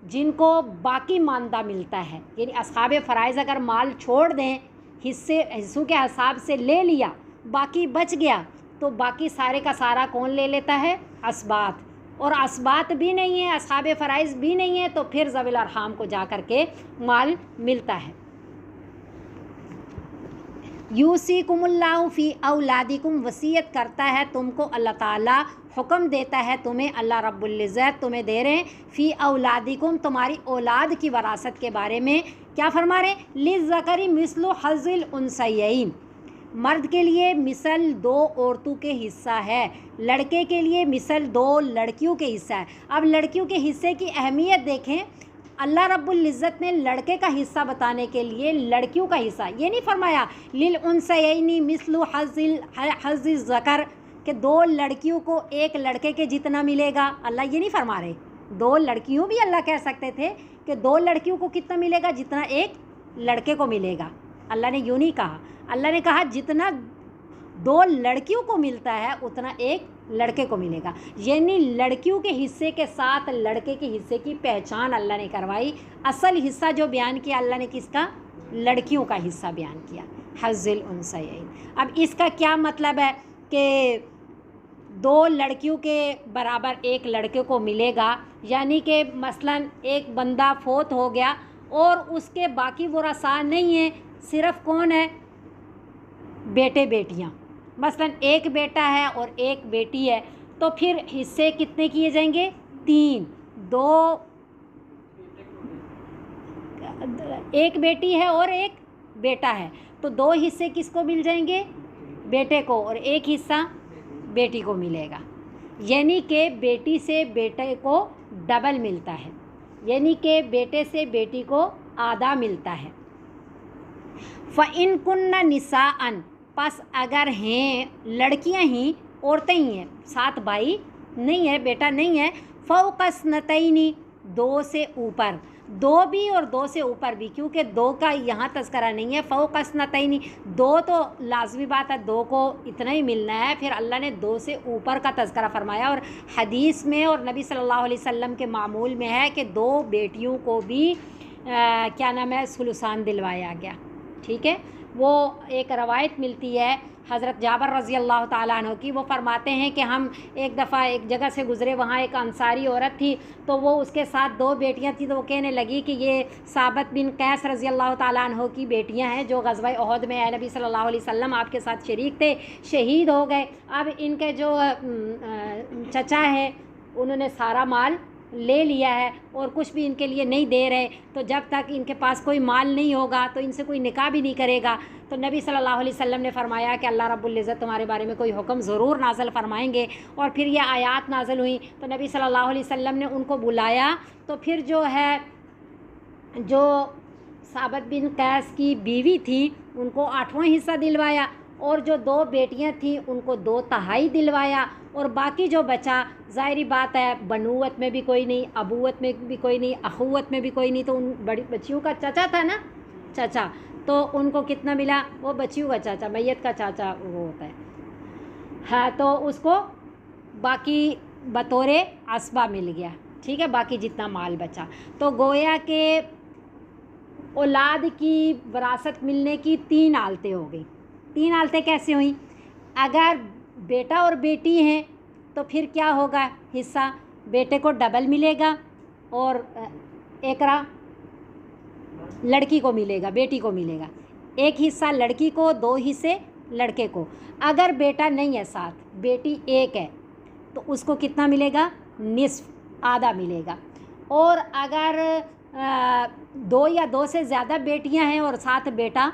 जिनको बाकी मानदा मिलता है। यानी असहाब फ़राइज़ अगर माल छोड़ दें, हिस्सों के हिसाब से ले लिया, बाकी बच गया, तो बाकी सारे का सारा कौन ले लेता है? असबात। और असबात भी नहीं है, असहाब फ़राइज़ भी नहीं है, तो फिर ज़विल अरहाम को जा कर के माल मिलता है। यूसीकुमुल्लाहु फ़ी औलादिकुम, वसीयत करता है तुमको अल्लाह ताला, हुक्म देता है तुम्हें अल्लाह रब्बुल इज़्ज़त तुम्हें दे रहे हैं फ़ी औलादिकुम, तुम्हारी औलाद की वरासत के बारे में क्या फरमा रहे हैं? लिज़्ज़करी मिस्लु हज़्ज़िल उन्सयैन, मर्द के लिए मिसल दो औरतों के हिस्सा है, लड़के के लिए मिसल दो लड़कियों के हिस्सा है। अब लड़कियों के हिस्से की अहमियत देखें, अल्लाह रब्बुल इज़्ज़त ने लड़के का हिस्सा बताने के लिए लड़कियों का हिस्सा ये नहीं फरमाया लिल उन्सयैनी मिस्लु हज़्ज़िल ज़कर, कि दो लड़कियों को एक लड़के के जितना मिलेगा। अल्लाह ये नहीं फरमा रहे। दो लड़कियों भी अल्लाह कह सकते थे कि दो लड़कियों को कितना मिलेगा? जितना एक लड़के को मिलेगा। अल्लाह ने यूँ नहीं कहा, अल्लाह ने कहा जितना दो लड़कियों को मिलता है उतना एक लड़के को मिलेगा। यानी लड़कियों के हिस्से के साथ लड़के के हिस्से की पहचान अल्लाह ने करवाई। असल हिस्सा जो बयान किया अल्लाह ने किसका? लड़कियों का हिस्सा बयान किया, हज़्ज़िल उन्सयैन। अब इसका क्या मतलब है कि दो लड़कियों के बराबर एक लड़के को मिलेगा, यानी कि मसलन एक बंदा फोत हो गया और उसके बाकी वरासा नहीं है, सिर्फ़ कौन है? बेटे बेटियां। मसलन एक बेटा है और एक बेटी है, तो फिर हिस्से कितने किए जाएंगे? तीन। दो, एक बेटी है और एक बेटा है, तो दो हिस्से किसको मिल जाएंगे? बेटे को, और एक हिस्सा बेटी को मिलेगा। यानी कि बेटी से बेटे को डबल मिलता है, यानी कि बेटे से बेटी को आधा मिलता है। फ़इन कुन्ना निसाअन, पास अगर हैं लड़कियां ही, औरतें ही हैं, साथ भाई नहीं है, बेटा नहीं है, फ़ौक़ स्नतैनी, दो से ऊपर, दो भी और दो से ऊपर भी, क्योंकि दो का यहाँ तज़करा नहीं है। फ़ौक़ स्नतैनी, दो तो लाजमी बात है, दो को इतना ही मिलना है, फिर अल्लाह ने दो से ऊपर का तज़करा फरमाया। और हदीस में और नबी सल्लल्लाहु अलैहि वसल्लम के मामूल में है कि दो बेटियों को भी क्या नाम है, सुलुसान दिलवाया गया। ठीक है, वो एक रवायत मिलती है हज़रत जाबर रज़ी अल्लाह ताला अन्हु की। वो फरमाते हैं कि हम एक दफ़ा एक जगह से गुज़रे, वहाँ एक अंसारी औरत थी, तो वो उसके साथ दो बेटियां थी, तो वो कहने लगी कि ये साबत बिन कैस रज़ी अल्लाह ताला अन्हु की बेटियां हैं जो ग़ज़वा उहद में नबी सल्लल्लाहु अलैहि वसल्लम आपके साथ शरीक थे, शहीद हो गए। अब इनके जो चचा हैं उन्होंने सारा माल ले लिया है और कुछ भी इनके लिए नहीं दे रहे, तो जब तक इनके पास कोई माल नहीं होगा तो इनसे कोई निकाह भी नहीं करेगा। तो नबी सल्लल्लाहु अलैहि वसल्लम ने फरमाया कि अल्लाह रब्बुल इज़्ज़त तुम्हारे बारे में कोई हुक्म ज़रूर नाज़िल फरमाएंगे। और फिर ये आयात नाज़िल हुई, तो नबी सल्लल्लाहु अलैहि वसल्लम ने उनको बुलाया, तो फिर जो है जो साबत बिन कैस की बीवी थी उनको 8वां हिस्सा दिलवाया, और जो 2 बेटियां थीं उनको 2/3 दिलवाया, और बाकी जो बचा, ज़ाहिरी बात है बनुवत में भी कोई नहीं, अबूवत में भी कोई नहीं, अखुवत में भी कोई नहीं, तो उन बड़ी बच्चियों का चाचा था ना, चाचा, तो उनको कितना मिला? वो बच्चियों का चाचा, मैयत का चाचा वो होता है, हाँ, तो उसको बाकी बतौरे असबा मिल गया, ठीक है, बाकी जितना माल बचा। तो गोया के औलाद की विरासत मिलने की 3 हालतें हो गई। 3 हालतें कैसे हुई? अगर बेटा और बेटी हैं तो फिर क्या होगा? हिस्सा बेटे को डबल मिलेगा और एकरा लड़की को मिलेगा, बेटी को मिलेगा। एक हिस्सा लड़की को, 2 हिस्से लड़के को। अगर बेटा नहीं है साथ, बेटी एक है, तो उसको कितना मिलेगा? निस्फ, आधा मिलेगा। और अगर 2 या 2 से ज़्यादा बेटियां हैं और साथ बेटा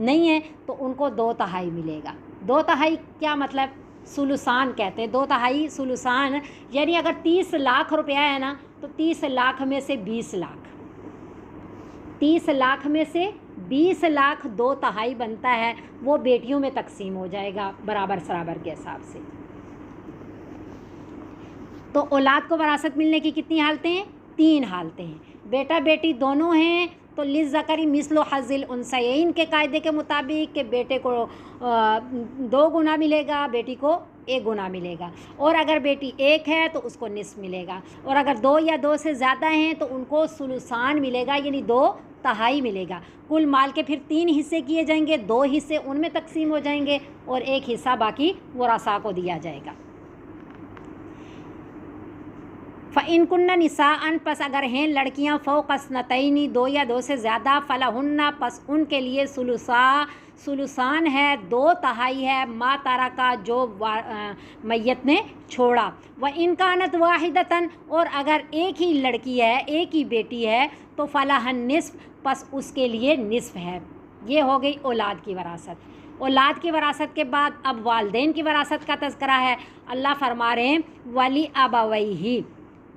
नहीं है तो उनको 2/3 मिलेगा। 2/3 क्या मतलब? सुलुसान कहते हैं। 2/3 सुलुसान, यानी अगर 30 लाख रुपया है ना, तो 30 लाख में से 20 लाख, 30 लाख में से 20 लाख 2/3 बनता है, वो बेटियों में तकसीम हो जाएगा बराबर सराबर के हिसाब से। तो औलाद को वरासत मिलने की कितनी हालतें हैं? 3 हालतें हैं। बेटा बेटी दोनों हैं तो लिज़्ज़करी मिस्लु हज़्ज़िल उन्सयैन के कायदे के मुताबिक कि बेटे को 2 गुना मिलेगा, बेटी को 1 गुना मिलेगा। और अगर बेटी एक है तो उसको निस्फ मिलेगा, और अगर 2 या 2 से ज़्यादा हैं तो उनको सुलुसान मिलेगा, यानी 2/3 मिलेगा। कुल माल के फिर 3 हिस्से किए जाएंगे, 2 हिस्से उनमें तकसीम हो जाएंगे और 1 हिस्सा बाकी वरासा को दिया जाएगा। फ़इन कुन्ना निसाअन, पस अगर हैं लड़कियां फ़ौक़ स्नतैनी, 2 या 2 से ज़्यादा, फ़लहुन्ना, पस उनके लिए सुलुसान है, 2/3 है, मा तारा का जो मैयत ने छोड़ा। व इन कानत वाहिदतन, और अगर एक ही लड़की है, एक ही बेटी है, तो फ़लहन निस्फ, पस उसके लिए निस्फ है। ये हो गई औलाद की वरासत। औलाद की वरासत के बाद अब वालदैन की वरासत का तज़किरा है। अल्लाह फरमा रहे हैं वली अबवैही,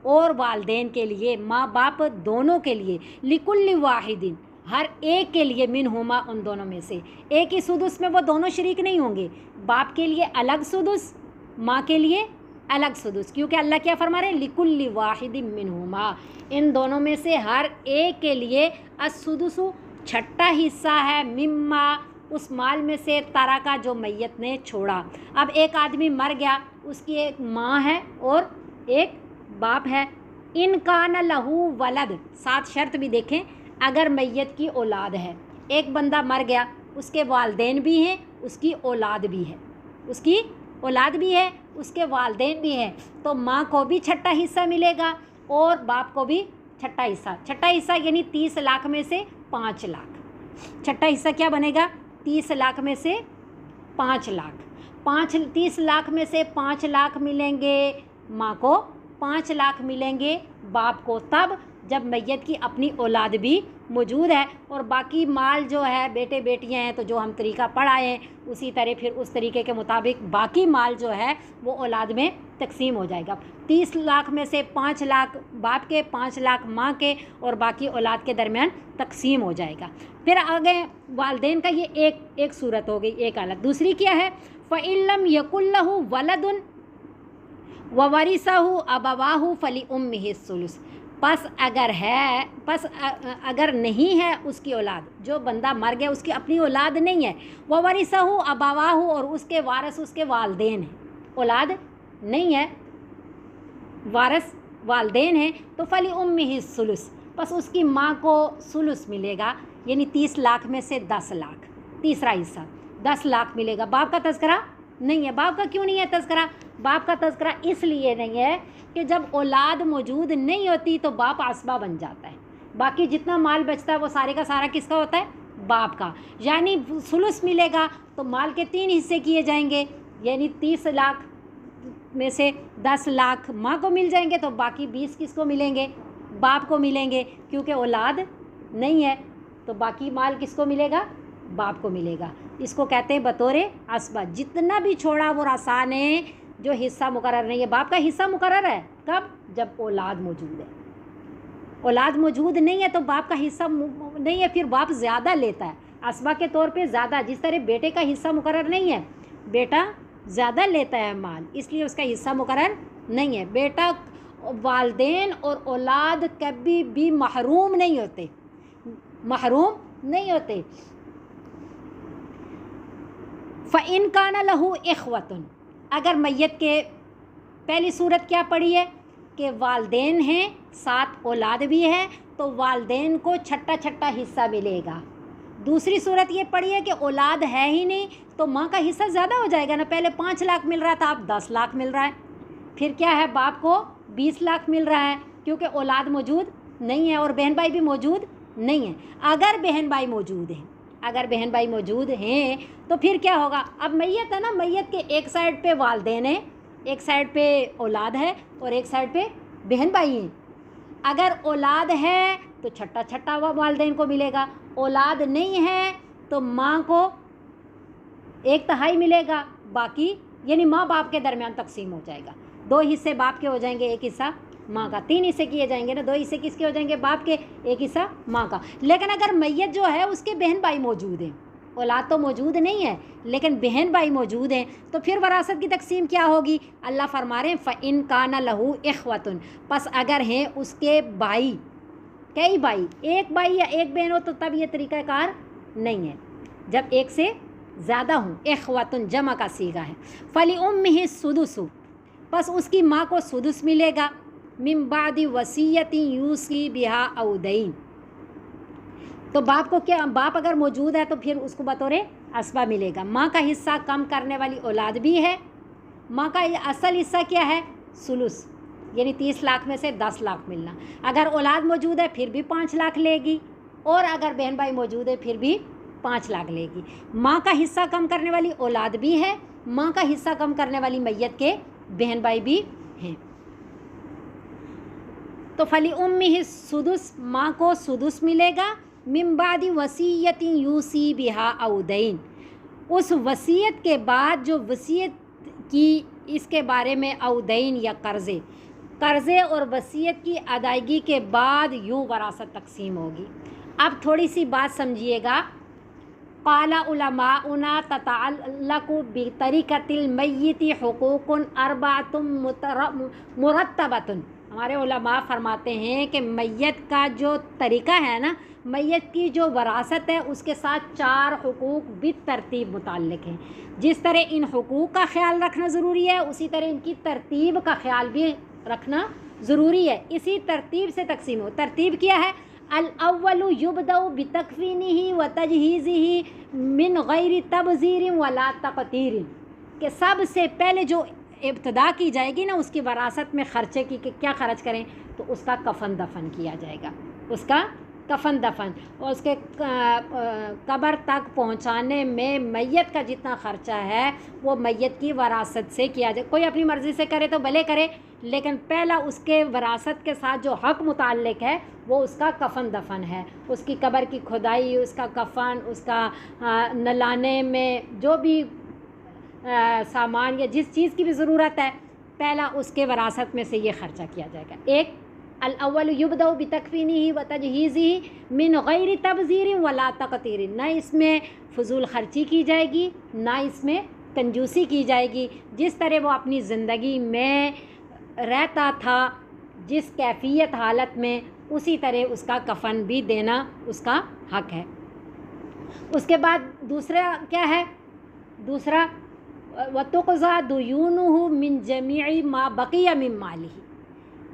और वालदैन के लिए, माँ बाप दोनों के लिए, लिकुल्लि वाहिदिन, हर एक के लिए, मिनहुमा, उन दोनों में से, एक ही सुदुस में वो दोनों शरीक नहीं होंगे। बाप के लिए अलग सुदुस, माँ के लिए अलग सुदुस, क्योंकि अल्लाह क्या फरमा रहे हैं? लिकुल्लि वाहिदिन मिनहुमा, इन दोनों में से हर एक के लिए अस्सुदुसु, 6ठा हिस्सा है, मिम्मा, उस माल में से, तारा का जो मैयत ने छोड़ा। अब एक आदमी मर गया, उसकी एक माँ है और एक बाप है। इन कान लहू वलद, साथ शर्त भी देखें, अगर मैयत की औलाद है, एक बंदा मर गया, उसके वालदैन भी हैं, उसकी औलाद भी है, उसकी औलाद भी है, उसके वालदैन भी हैं, तो माँ को भी 6ठा हिस्सा मिलेगा और बाप को भी 6ठा हिस्सा। 6ठा हिस्सा यानी 30 लाख में से 5 लाख। 6ठा हिस्सा क्या बनेगा? 30 लाख में से 5 लाख। 30 लाख में से 5 लाख मिलेंगे माँ को, 5 लाख मिलेंगे बाप को, तब जब मैयत की अपनी औलाद भी मौजूद है। और बाकी माल जो है, बेटे बेटियां हैं तो जो हम तरीका पढ़ाए हैं उसी तरह फिर उस तरीके के मुताबिक बाकी माल जो है वो औलाद में तकसीम हो जाएगा। 30 लाख में से 5 लाख बाप के, 5 लाख माँ के, और बाकी औलाद के दरमियान तकसीम हो जाएगा। फिर आगे वालदैन का ये एक सूरत हो गई, एक हालत। दूसरी क्या है? फ़इल्लम यकुल्लहु वलदुन ववरिसहु अबवाहु फली उम्मिहि सुलुस, पस अगर नहीं है उसकी औलाद, जो बंदा मर गया उसकी अपनी औलाद नहीं है, ववरिसहु अबवाहु, और उसके वारिस उसके वालदैन हैं, औलाद नहीं है, वारिस वालदैन हैं, तो फली उम्मिहि सुलुस, बस उसकी माँ को सुलुस मिलेगा, यानी 30 लाख में से 10 लाख, तीसरा हिस्सा 10 लाख मिलेगा। बाप का तज़किरा नहीं है। बाप का क्यों नहीं है तज़किरा? बाप का तज़किरा इसलिए नहीं है कि जब औलाद मौजूद नहीं होती तो बाप आसबा बन जाता है, बाकी जितना माल बचता है वो सारे का सारा किसका होता है? बाप का। यानी सुलुस मिलेगा तो माल के 3 हिस्से किए जाएंगे, यानी 30 लाख में से 10 लाख माँ को मिल जाएंगे, तो बाकी 20 किसको मिलेंगे? बाप को मिलेंगे, क्योंकि औलाद नहीं है, तो बाकी माल किसको मिलेगा? बाप को मिलेगा। इसको कहते हैं बतौरे असबा। जितना भी छोड़ा वो आसान है, जो हिस्सा मुकर्रर नहीं है। बाप का हिस्सा मुकर्रर है कब? जब औलाद मौजूद है। औलाद मौजूद नहीं है तो बाप का हिस्सा नहीं है, फिर बाप ज़्यादा लेता है असबा के तौर पे ज़्यादा। जिस तरह बेटे का हिस्सा मुकर्रर नहीं है, बेटा ज़्यादा लेता है माल, इसलिए उसका हिस्सा मुकर्रर नहीं है। बेटा वालदेन और औलाद कभी भी महरूम नहीं होते, महरूम नहीं होते। फ़इन काना लहू इख्वतुन, अगर मैयत के पहली सूरत क्या पढ़ी है कि वालदेन हैं, साथ औलाद भी है, तो वालदेन को छठा छठा हिस्सा मिलेगा। दूसरी सूरत ये पढ़ी है कि औलाद है ही नहीं तो माँ का हिस्सा ज़्यादा हो जाएगा ना, पहले 5 लाख मिल रहा था, अब 10 लाख मिल रहा है, फिर क्या है बाप को 20 लाख मिल रहा है, क्योंकि औलाद मौजूद नहीं है और बहन भाई भी मौजूद नहीं है। अगर बहन भाई मौजूद हैं, अगर बहन भाई मौजूद हैं तो फिर क्या होगा, अब मैयत है ना, मैयत के एक साइड पे वालदेन है, एक साइड पे औलाद है और एक साइड पे बहन भाई हैं। अगर औलाद है तो छठा छठा वालदेन को मिलेगा, औलाद नहीं है तो माँ को 1/3 मिलेगा, बाकी यानी माँ बाप के दरमियान तकसीम हो जाएगा। 2 हिस्से बाप के हो जाएंगे, 1 हिस्सा माँ का। 3 हिस्से किए जाएंगे ना, 2 हिस्से किसके हो जाएंगे, बाप के, 1 हिस्सा माँ का। लेकिन अगर मैयत जो है उसके बहन भाई मौजूद हैं, औलाद तो मौजूद नहीं है लेकिन बहन भाई मौजूद हैं, तो फिर वरासत की तकसीम क्या होगी। अल्लाह फरमा रहे हैं फ़इन काना लहू इख्वतुन, पस अगर हैं उसके भाई, कई भाई, एक भाई या एक बहन हो तो तब ये तरीक़ाकार नहीं है, जब एक से ज़्यादा हूँ। इख्वतुन जमा का सीगा है। फली उम्मिही सुदुसु, बस उसकी माँ को सुदुस मिलेगा। मिन बादी वसीयती यूसी बिहा औ दैन, तो बाप को क्या, बाप अगर मौजूद है तो फिर उसको बतौर असबा मिलेगा। माँ का हिस्सा कम करने वाली औलाद भी है। माँ का असल हिस्सा क्या है, सुलुस, यानी 30 लाख में से 10 लाख मिलना। अगर औलाद मौजूद है फिर भी 5 लाख लेगी, और अगर बहन भाई मौजूद है फिर भी 5 लाख लेगी। माँ का हिस्सा कम करने वाली औलाद भी है, माँ का हिस्सा कम करने वाली मैयत के बहन भाई भी हैं। तो फली उम्मी सुदुस, माँ को सुदुस मिलेगा। मिन बादी वसीयती यूसी बिहा औ दैन, उस वसीयत के बाद जो वसीयत की इसके बारे में औ दैन या कर्ज़े और वसीयत की अदायगी के बाद यूँ वरासत तकसीम होगी। अब थोड़ी सी बात समझिएगा। क़ाला उलमाउना ततअल्लक़ु बितरीक़तिल मय्यिति हुक़ूक़ुन अर्बअतुन मुरत्तबतुन, हमारे उलमा फरमाते हैं कि मैयत का जो तरीक़ा है ना, मैयत की जो वरासत है उसके साथ 4 हुकूक बितरतीब मुताल्लिक़ हैं। जिस तरह इन हुकूक का ख्याल रखना ज़रूरी है, उसी तरह इनकी तरतीब का ख्याल भी रखना ज़रूरी है। इसी तरतीब से तकसीम हो। तरतीब क्या है, अल अव्वलु युबदउ बितकफ़ीनिही व तजहीज़िही मिन गैरि तबज़ीरिन वला तक़तीरिन, कि सबसे पहले जो इब्तदा की जाएगी ना उसकी वरासत में ख़र्चे की, कि क्या ख़र्च करें, तो उसका कफ़न दफन किया जाएगा, उसका कफ़न दफन, और उसके कब्र तक पहुंचाने में मैयत का जितना ख़र्चा है वो मैयत की वरासत से किया जाए। कोई अपनी मर्ज़ी से करे तो भले करे, लेकिन पहला उसके वरासत के साथ जो हक़ मुताल्लिक़ है वो उसका कफ़न दफन है। उसकी कब्र की खुदाई, उसका कफ़न, उसका नलाने में जो भी सामान या जिस चीज़ की भी ज़रूरत है, पहला उसके वरासत में से ये ख़र्चा किया जाएगा। एक अल अव्वल युबदउ बितकफ़ीनिही व तजहीज़िही मिन गैरि तबज़ीरिन वला तक़तीरिन, ना इसमें फ़ुज़ूल ख़र्ची की जाएगी ना इसमें कंजूसी की जाएगी। जिस तरह वो अपनी ज़िंदगी में रहता था, जिस कैफियत हालत में, उसी तरह उसका कफ़न भी देना उसका हक़ है। उसके बाद दूसरा क्या है, दूसरा वतुक़ज़ा दुयूनुहु मिन जमीइ मा बक़िया मिन मालिही,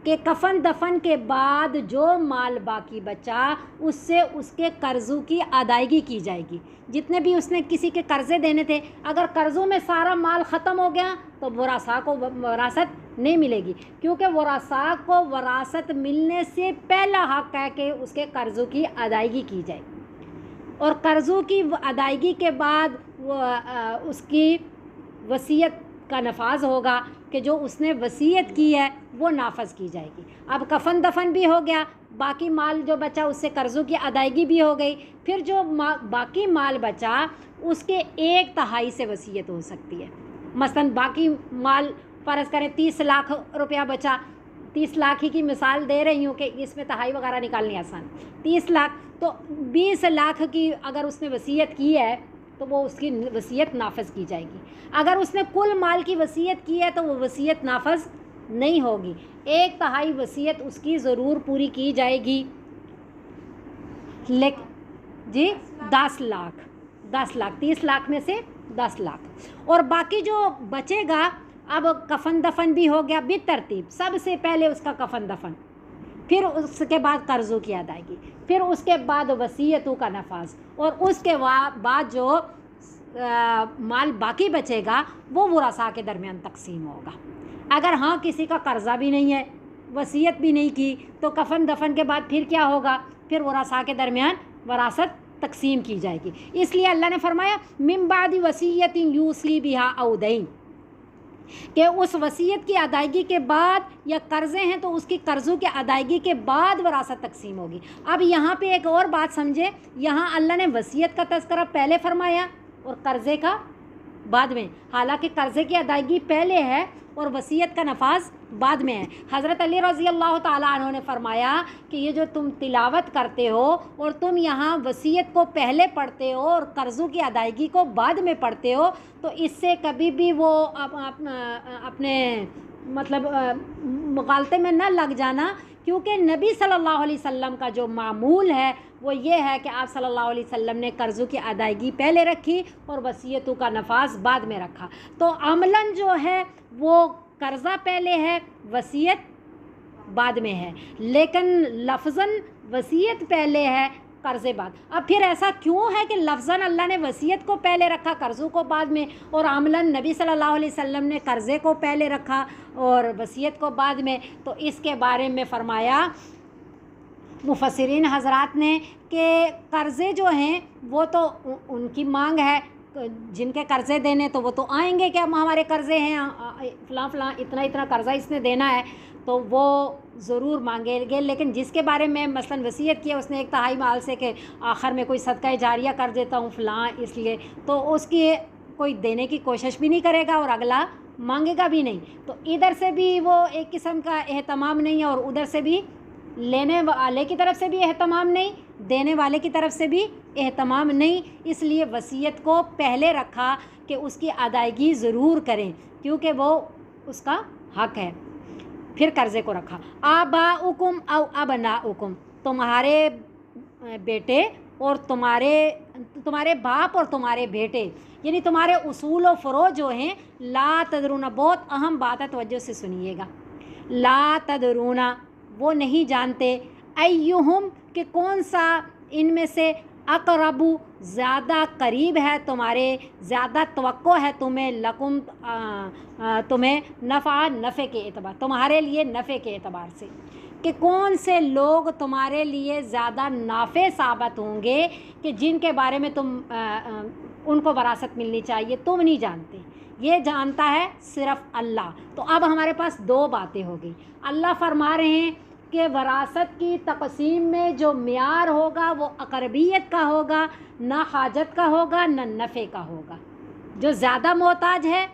कि कफ़न दफन के बाद जो माल बाकी बचा उससे उसके कर्ज़ों की अदायगी की जाएगी। जितने भी उसने किसी के कर्ज़े देने थे, अगर कर्ज़ों में सारा माल ख़त्म हो गया तो वरासा को वरासत नहीं मिलेगी, क्योंकि वरासा को वरासत मिलने से पहला हक़ है कि उसके कर्ज़ों की अदायगी की जाए, और कर्ज़ों की अदायगी के बाद उसकी वसीयत का नफाज होगा कि जो उसने वसीयत की है वो नाफज की जाएगी। अब कफ़न दफन भी हो गया, बाकी माल जो बचा उससे कर्ज़ों की अदायगी भी हो गई, फिर जो बाकी माल बचा उसके 1/3 से वसीयत हो सकती है। मसलन बाकी माल फ़र्ज़ करें 30 लाख रुपया बचा, 30 लाख ही की मिसाल दे रही हूँ कि इसमें तहाई वगैरह निकालनी आसान। 30 लाख तो 20 लाख की अगर उसने वसीयत की है तो वो उसकी वसीयत नाफिज की जाएगी। अगर उसने कुल माल की वसीयत की है तो वो वसीयत नाफिज नहीं होगी। 1/3 वसीयत उसकी ज़रूर पूरी की जाएगी। लेकिन जी 10 लाख 30 लाख में से 10 लाख और बाकी जो बचेगा, अब कफन दफन भी हो गया बेतरतीब। सबसे पहले उसका कफन दफन, फिर उसके बाद कर्ज़ों की अदायगी, फिर उसके बाद वसीयतों का नफाज, और उसके बाद जो माल बाकी बचेगा वो वरासा के दरमियान तकसीम होगा। अगर हाँ किसी का कर्ज़ा भी नहीं है, वसीयत भी नहीं की, तो कफन दफन के बाद फिर क्या होगा, फिर वरासा के दरमियान वरासत तकसीम की जाएगी। इसलिए अल्लाह ने फरमाया मिन बादी वसीयतिन यूसी बिहा औ दैन, कि उस वसीयत की अदायगी के बाद, या कर्ज़े हैं तो उसकी कर्ज़ों की अदायगी के बाद वरासत तकसीम होगी। अब यहाँ पे एक और बात समझे, यहाँ अल्लाह ने वसीयत का तज़किरा पहले फरमाया और कर्ज़े का बाद में। हालांकि कर्ज़े की अदायगी पहले है और वसीयत का नफाज बाद में है। हज़रत अली रज़ी अल्लाह ताला अन्हु ने फरमाया कि ये जो तुम तिलावत करते हो और तुम यहाँ वसीयत को पहले पढ़ते हो और कर्ज़ों की अदायगी को बाद में पढ़ते हो, तो इससे कभी भी वो अपने मतलब मुगालते में न लग जाना, क्योंकि नबी सल्लल्लाहु अलैहि वसल्लम का जो मामूल है वो ये है कि आप सल्लल्लाहु अलैहि वसल्लम ने कर्ज़ों की अदायगी पहले रखी और वसीयतों का नफाज बाद में रखा। तो अमलन जो है वो कर्ज़ा पहले है, वसीयत बाद में है, लेकिन लफ्ज़न वसीयत पहले है, कर्ज़े बाद। अब फिर ऐसा क्यों है कि लफ्ज़न अल्लाह ने वसीयत को पहले रखा, कर्ज़ों को बाद में, और अमलन नबी सल्लल्लाहु अलैहि वसल्लम ने कर्ज़े को पहले रखा और वसीयत को बाद में? तो इसके बारे में फ़रमाया मुफस्सिरीन हज़रात ने कि कर्ज़े जो हैं वो तो उनकी मांग है, जिनके कर्ज़े देने तो वो तो आएंगे कि हमारे कर्ज़े हैं, फ़लाँ फ़लाँ इतना इतना कर्ज़ा इसने देना है, तो वो ज़रूर मांगेंगे। लेकिन जिसके बारे में मसलन वसीयत किया उसने 1/3 माल से कि आखिर में कोई सदका जारिया कर देता हूँ फ़लाँ इसलिए, तो उसकी कोई देने की कोशिश भी नहीं करेगा और अगला मांगेगा भी नहीं। तो इधर से भी वो एक किस्म का एहतमाम नहीं है और उधर से भी लेने वाले की तरफ से भी एहतमाम नहीं, देने वाले की तरफ से भी एहतमाम नहीं। इसलिए वसीयत को पहले रखा कि उसकी अदायगी ज़रूर करें क्योंकि वो उसका हक़ है। फिर कर्ज़े को रखा आबाउकुम औ अबनाउकुम, तुम्हारे बेटे और तुम्हारे बाप और तुम्हारे बेटे, यानी तुम्हारे उसूल व फ़ुरो जो हैं। ला तदरूना, बहुत अहम बात है, तवज्जो से सुनिएगा। ला तदरूना, वो नहीं जानते, अय्युहुम, कि कौन सा इनमें से अक़रबु, ज़्यादा करीब है तुम्हारे, ज़्यादा तवक्को है तुम्हें, लकुम, तुम्हें नफ़ा, नफ़े के एतबार, तुम्हारे लिए नफ़े के एतबार से, कि कौन से लोग तुम्हारे लिए ज़्यादा नाफ़े साबित होंगे कि जिनके बारे में तुम उनको वरासत मिलनी चाहिए, तुम नहीं जानते, ये जानता है सिर्फ़ अल्लाह। तो अब हमारे पास 2 बातें हो गई। अल्लाह फरमा रहे हैं कि वरासत की तक़सीम में जो मियार होगा वो अक़रबियत का होगा, ना हाजत का होगा, ना नफ़े का होगा। जो ज़्यादा मोहताज है,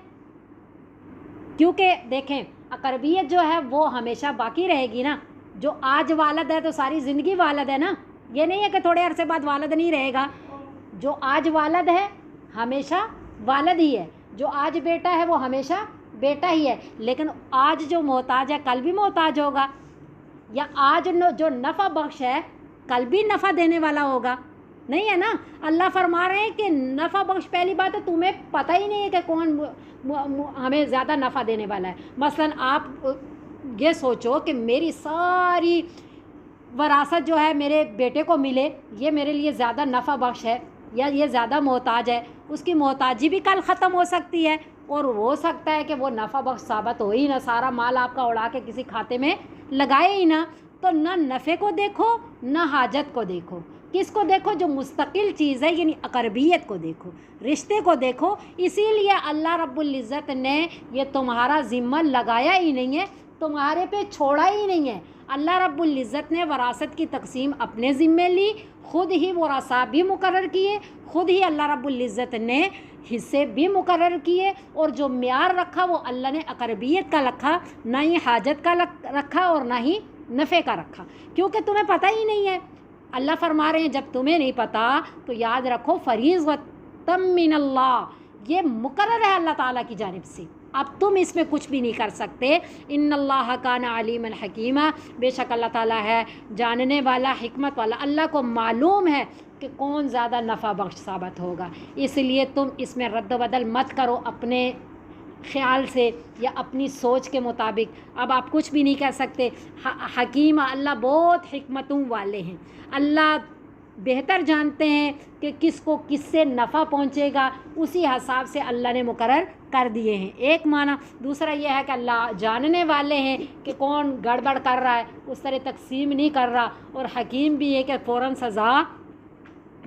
क्योंकि देखें अक़रबियत जो है वो हमेशा बाकी रहेगी ना। जो आज वालद है तो सारी ज़िंदगी वालद है ना, ये नहीं है कि थोड़े अरसे बाद वालद नहीं रहेगा। जो आज वालद है हमेशा वालद ही है, जो आज बेटा है वो हमेशा बेटा ही है। लेकिन आज जो मोहताज है कल भी मोहताज होगा, या आज जो नफ़ा बख्श है कल भी नफ़ा देने वाला होगा, नहीं है ना। अल्लाह फरमा रहे हैं कि नफ़ा बख्श, पहली बात है तुम्हें पता ही नहीं है कि कौन हमें ज़्यादा नफ़ा देने वाला है। मसलन आप ये सोचो कि मेरी सारी वरासत जो है मेरे बेटे को मिले, ये मेरे लिए ज़्यादा नफ़ा बख्श है या ये ज़्यादा मोहताज है। उसकी मोहताजी भी कल ख़त्म हो सकती है और हो सकता है कि वो नफ़ा बख्श साबित हो ही ना, सारा माल आपका उड़ा के किसी खाते में लगाए ही ना। तो ना नफ़े को देखो ना हाजत को देखो, किसको देखो? जो मुस्तकिल चीज़ है, यानी अक़रबियत को देखो, रिश्ते को देखो। इसीलिए अल्लाह रब्बुल इज़्ज़त ने ये तुम्हारा ज़िम्मा लगाया ही नहीं है, तुम्हारे पे छोड़ा ही नहीं है। अल्लाह रब्बुल इज़्ज़त ने वरासत की तकसीम अपने ज़िम्मे ली, ख़ुद ही वरासा भी मुकर्रर किए, ख़ुद ही अल्लाह रब्बुल इज़्ज़त ने हिस्से भी मुकर्रर किए, और जो म्यार रखा वो अल्लाह ने अकरबियत का रखा, ना ही हाजत का रखा और ना ही नफ़े का रखा, क्योंकि तुम्हें पता ही नहीं है। अल्लाह फरमा रहे हैं जब तुम्हें नहीं पता तो याद रखो फ़रीज़तम मिनल्लाह, ये मुकर्रर है अल्लाह ताला की जानिब से, अब तुम इसमें कुछ भी नहीं कर सकते। इन्नल्लाह काना अलीमन हकीमा, बेशक अल्लाह ताला है जानने वाला, हिकमत वाला। अल्लाह को मालूम है कि कौन ज़्यादा नफ़ा बख्श साबित होगा, इसलिए तुम इसमें रद्द बदल मत करो अपने ख़्याल से या अपनी सोच के मुताबिक। अब आप कुछ भी नहीं कह सकते। हकीम अल्लाह बहुत हिकमतों वाले हैं, अल्लाह बेहतर जानते हैं कि किसको किससे नफ़ा पहुँचेगा, उसी हिसाब से अल्लाह ने मुकर्रर कर दिए हैं। एक माना। दूसरा यह है कि अल्लाह जानने वाले हैं कि कौन गड़बड़ कर रहा है, उस तरह तकसीम नहीं कर रहा, और हकीम भी है कि फ़ौरन सज़ा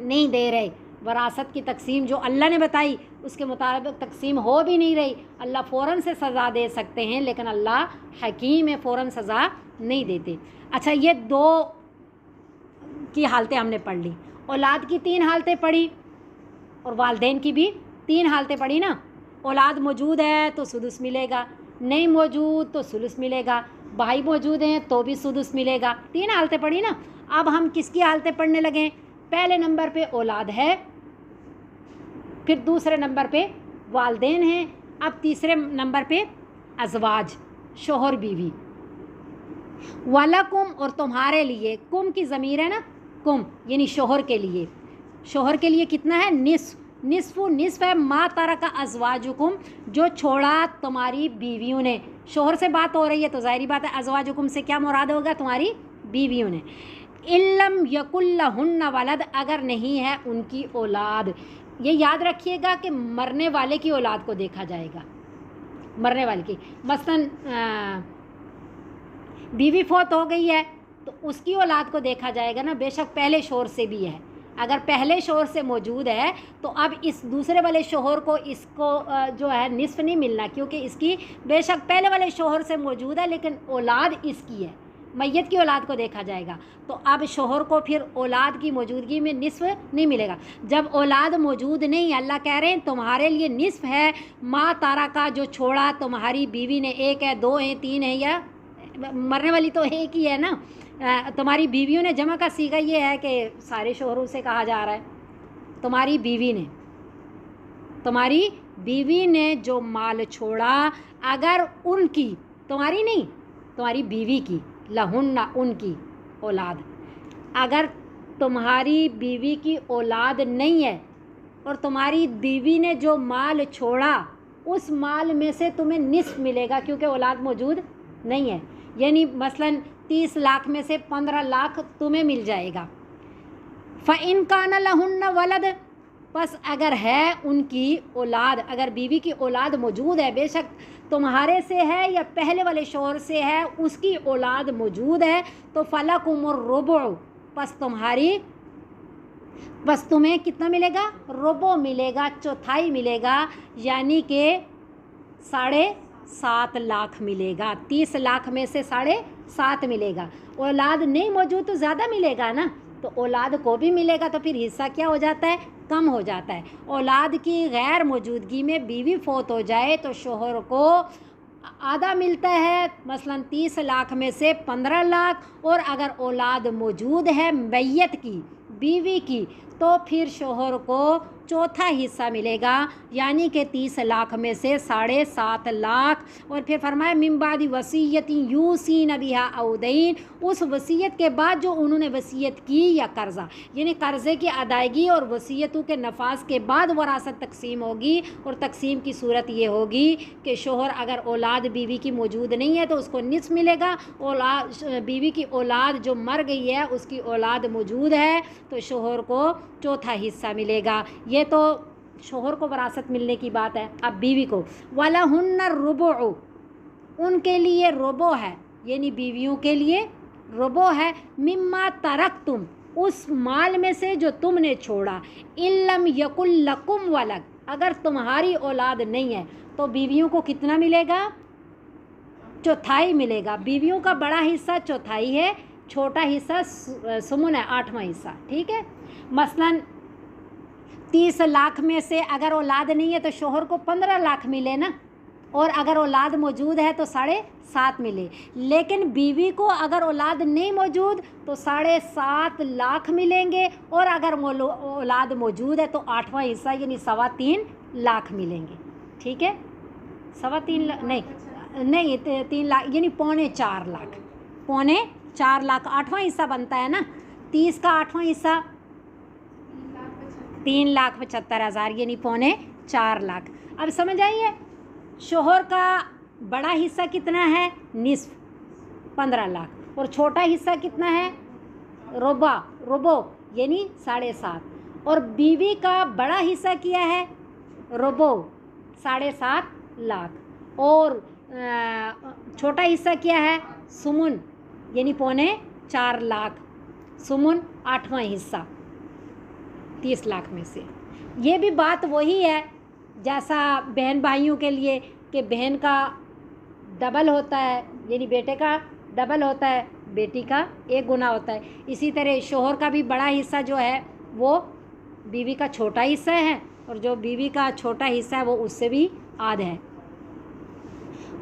नहीं दे रहे। वरासत की तकसीम जो अल्लाह ने बताई उसके मुताबिक तकसीम हो भी नहीं रही, अल्लाह फ़ौरन से सज़ा दे सकते हैं, लेकिन अल्लाह हकीम है, फ़ौरन सज़ा नहीं देते। अच्छा, ये दो की हालतें हमने पढ़ ली, औलाद की 3 हालतें पढ़ी और वालदेन की भी 3 हालतें पढ़ी ना। औलाद मौजूद है तो सुदुस मिलेगा, नहीं मौजूद तो सुलुस मिलेगा, भाई मौजूद हैं तो भी सुदुस मिलेगा। 3 हालतें पढ़ी ना। अब हम किसकी हालतें पढ़ने लगे? पहले नंबर पे औलाद है, फिर दूसरे नंबर पे वालदेन हैं, अब तीसरे नंबर पे अज़वाज, शोहर बीवी। वलकुम, और तुम्हारे लिए, कुम की ज़मीर है ना, कुम यानी शोहर के लिए। शोहर के लिए कितना है? निस्फ़ है मा तरका अज़वाजुकुम, जो छोड़ा तुम्हारी बीवियों ने। शोहर से बात हो रही है तो ज़ाहिरी बात है अज़वाजुकुम से क्या मुराद होगा? तुम्हारी बीवियों ने। इल्लम यकुल्लहुन्ना वलद, अगर नहीं है उनकी औलाद। ये याद रखिएगा कि मरने वाले की औलाद को देखा जाएगा, मरने वाले की। मसलन बीवी फौत हो गई है तो उसकी औलाद को देखा जाएगा ना, बेशक पहले शोहर से भी है। अगर पहले शोहर से मौजूद है तो अब इस दूसरे वाले शोहर को इसको जो है निस्फ़ नहीं मिलना, क्योंकि इसकी बेशक पहले वाले शोहर से मौजूद है लेकिन औलाद इसकी है, मैयत की औलाद को देखा जाएगा। तो अब शोहर को फिर औलाद की मौजूदगी में निस्फ़ नहीं मिलेगा। जब औलाद मौजूद नहीं, अल्लाह कह रहे हैं तुम्हारे लिए निस्फ़ है माँ तारा का, जो छोड़ा तुम्हारी बीवी ने। 1 है, 2 है, 3 है, या मरने वाली तो एक ही है ना। तुम्हारी बीवियों ने, जमा का सीगा ये है कि सारे शोहरों से कहा जा रहा है। तुम्हारी बीवी ने जो माल छोड़ा, अगर उनकी, तुम्हारी नहीं, तुम्हारी बीवी की, लहुन्ना उनकी औलाद, अगर तुम्हारी बीवी की औलाद नहीं है और तुम्हारी बीवी ने जो माल छोड़ा उस माल में से तुम्हें निस्फ़ मिलेगा, क्योंकि औलाद मौजूद नहीं है। यानी मसलन 30 लाख में से 15 लाख तुम्हें मिल जाएगा। फ़इन काना लहुन्ना वलद, बस अगर है उनकी औलाद, अगर बीवी की औलाद मौजूद है, बेशक तुम्हारे से है या पहले वाले शोहर से है, उसकी औलाद मौजूद है, तो फ़लकुमुर रुबु, बस तुम्हें कितना मिलेगा? रुबु मिलेगा, चौथाई मिलेगा, यानी कि 7.5 लाख मिलेगा। 30 लाख में से 7.5 मिलेगा। औलाद नहीं मौजूद तो ज़्यादा मिलेगा ना, तो औलाद को भी मिलेगा, तो फिर हिस्सा क्या हो जाता है? कम हो जाता है। औलाद की गैर मौजूदगी में बीवी फौत हो जाए तो शोहर को आधा मिलता है, मसलन 30 लाख में से 15 लाख, और अगर औलाद मौजूद है मैयत की, बीवी की, तो फिर शोहर को चौथा हिस्सा मिलेगा, यानी कि 30 लाख में से 7.5 लाख। और फिर फरमाया मिम्बादी वसीयत यूसीन बिहा औ दैन, उस वसीयत के बाद जो उन्होंने वसीयत की या कर्ज़ा, यानी कर्ज़े की अदायगी और वसीयतों के नफाज के बाद वरासत तकसीम होगी। और तकसीम की सूरत ये होगी कि शोहर अगर औलाद बीवी की मौजूद नहीं है तो उसको निस्फ़ मिलेगा, बीवी की औलाद जो मर गई है उसकी औलाद मौजूद है तो शोहर को चौथा हिस्सा मिलेगा। ये तो शोहर को वरासत मिलने की बात है। अब बीवी को, वलहुन्ना रुबु, उनके लिए रुबु है, यानी बीवियों के लिए रुबु है, मिम्मा तरक्तुम, उस माल में से जो तुमने छोड़ा, इल्लम यकुल लकुम वलद, अगर तुम्हारी औलाद नहीं है तो बीवियों को कितना मिलेगा? चौथाई मिलेगा। बीवियों का बड़ा हिस्सा चौथाई है, छोटा हिस्सा सुमुन है, 8वां हिस्सा, ठीक है। मसलन 30 लाख में से अगर औलाद नहीं है तो शोहर को 15 लाख मिले ना, और अगर औलाद मौजूद है तो 7.5 मिले। लेकिन बीवी को अगर औलाद नहीं मौजूद तो 7.5 लाख मिलेंगे, और अगर औलाद मौजूद है तो 8वां हिस्सा यानी 3.25 लाख मिलेंगे, ठीक है। 3.25 लाख नहीं 3 लाख यानी 3.25 लाख, 3.25 लाख 8वां हिस्सा बनता है ना। 30 का 8वां हिस्सा 3,75,000 यानी 3.25 लाख। अब समझ आइए, शोहर का बड़ा हिस्सा कितना है, निस्फ 15 लाख, और छोटा हिस्सा कितना है, रुबो यानी 7.5, और बीवी का बड़ा हिस्सा किया है रुबो 7.5 लाख, और छोटा हिस्सा क्या है, सुमुन यानी 3.25 लाख, सुमुन 8वां हिस्सा 30 लाख में से। ये भी बात वही है जैसा बहन भाइयों के लिए कि बहन का डबल होता है यानी बेटे का डबल होता है, बेटी का 1 गुना होता है। इसी तरह शोहर का भी बड़ा हिस्सा जो है वो बीवी का छोटा हिस्सा है, और जो बीवी का छोटा हिस्सा है वो उससे भी आधा है।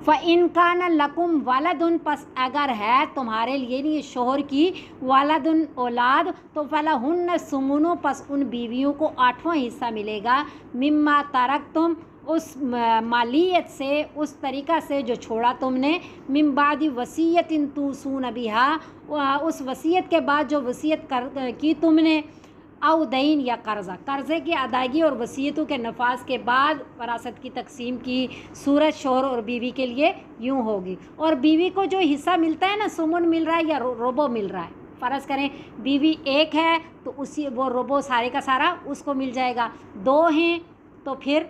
फ़इन कान लकुम वालदुन, पस अगर है तुम्हारे लिए नहीं शोहर की वालदुन औलाद, तो फलहुन्न सुमुनो, पस उन बीवियों को 8वां हिस्सा मिलेगा। मिम्मा तरक तुम, उस मालियत से, उस तरीक़ा से जो छोड़ा तुमने, मिन बादी वसीयतिन तूसून बिहा, उस वसीयत के बाद जो वसीयत की तुमने, औदैन या कर्ज़े की अदायगी और वसीयतों के नफाज के बाद वरासत की तकसीम की सूरत शोहर और बीवी के लिए यूँ होगी। और बीवी को जो हिस्सा मिलता है ना, सुमुन मिल रहा है या रुबो मिल रहा है, फ़र्ज़ करें बीवी 1 है तो उसी वो रुबो सारे का सारा उसको मिल जाएगा। 2 हैं तो फिर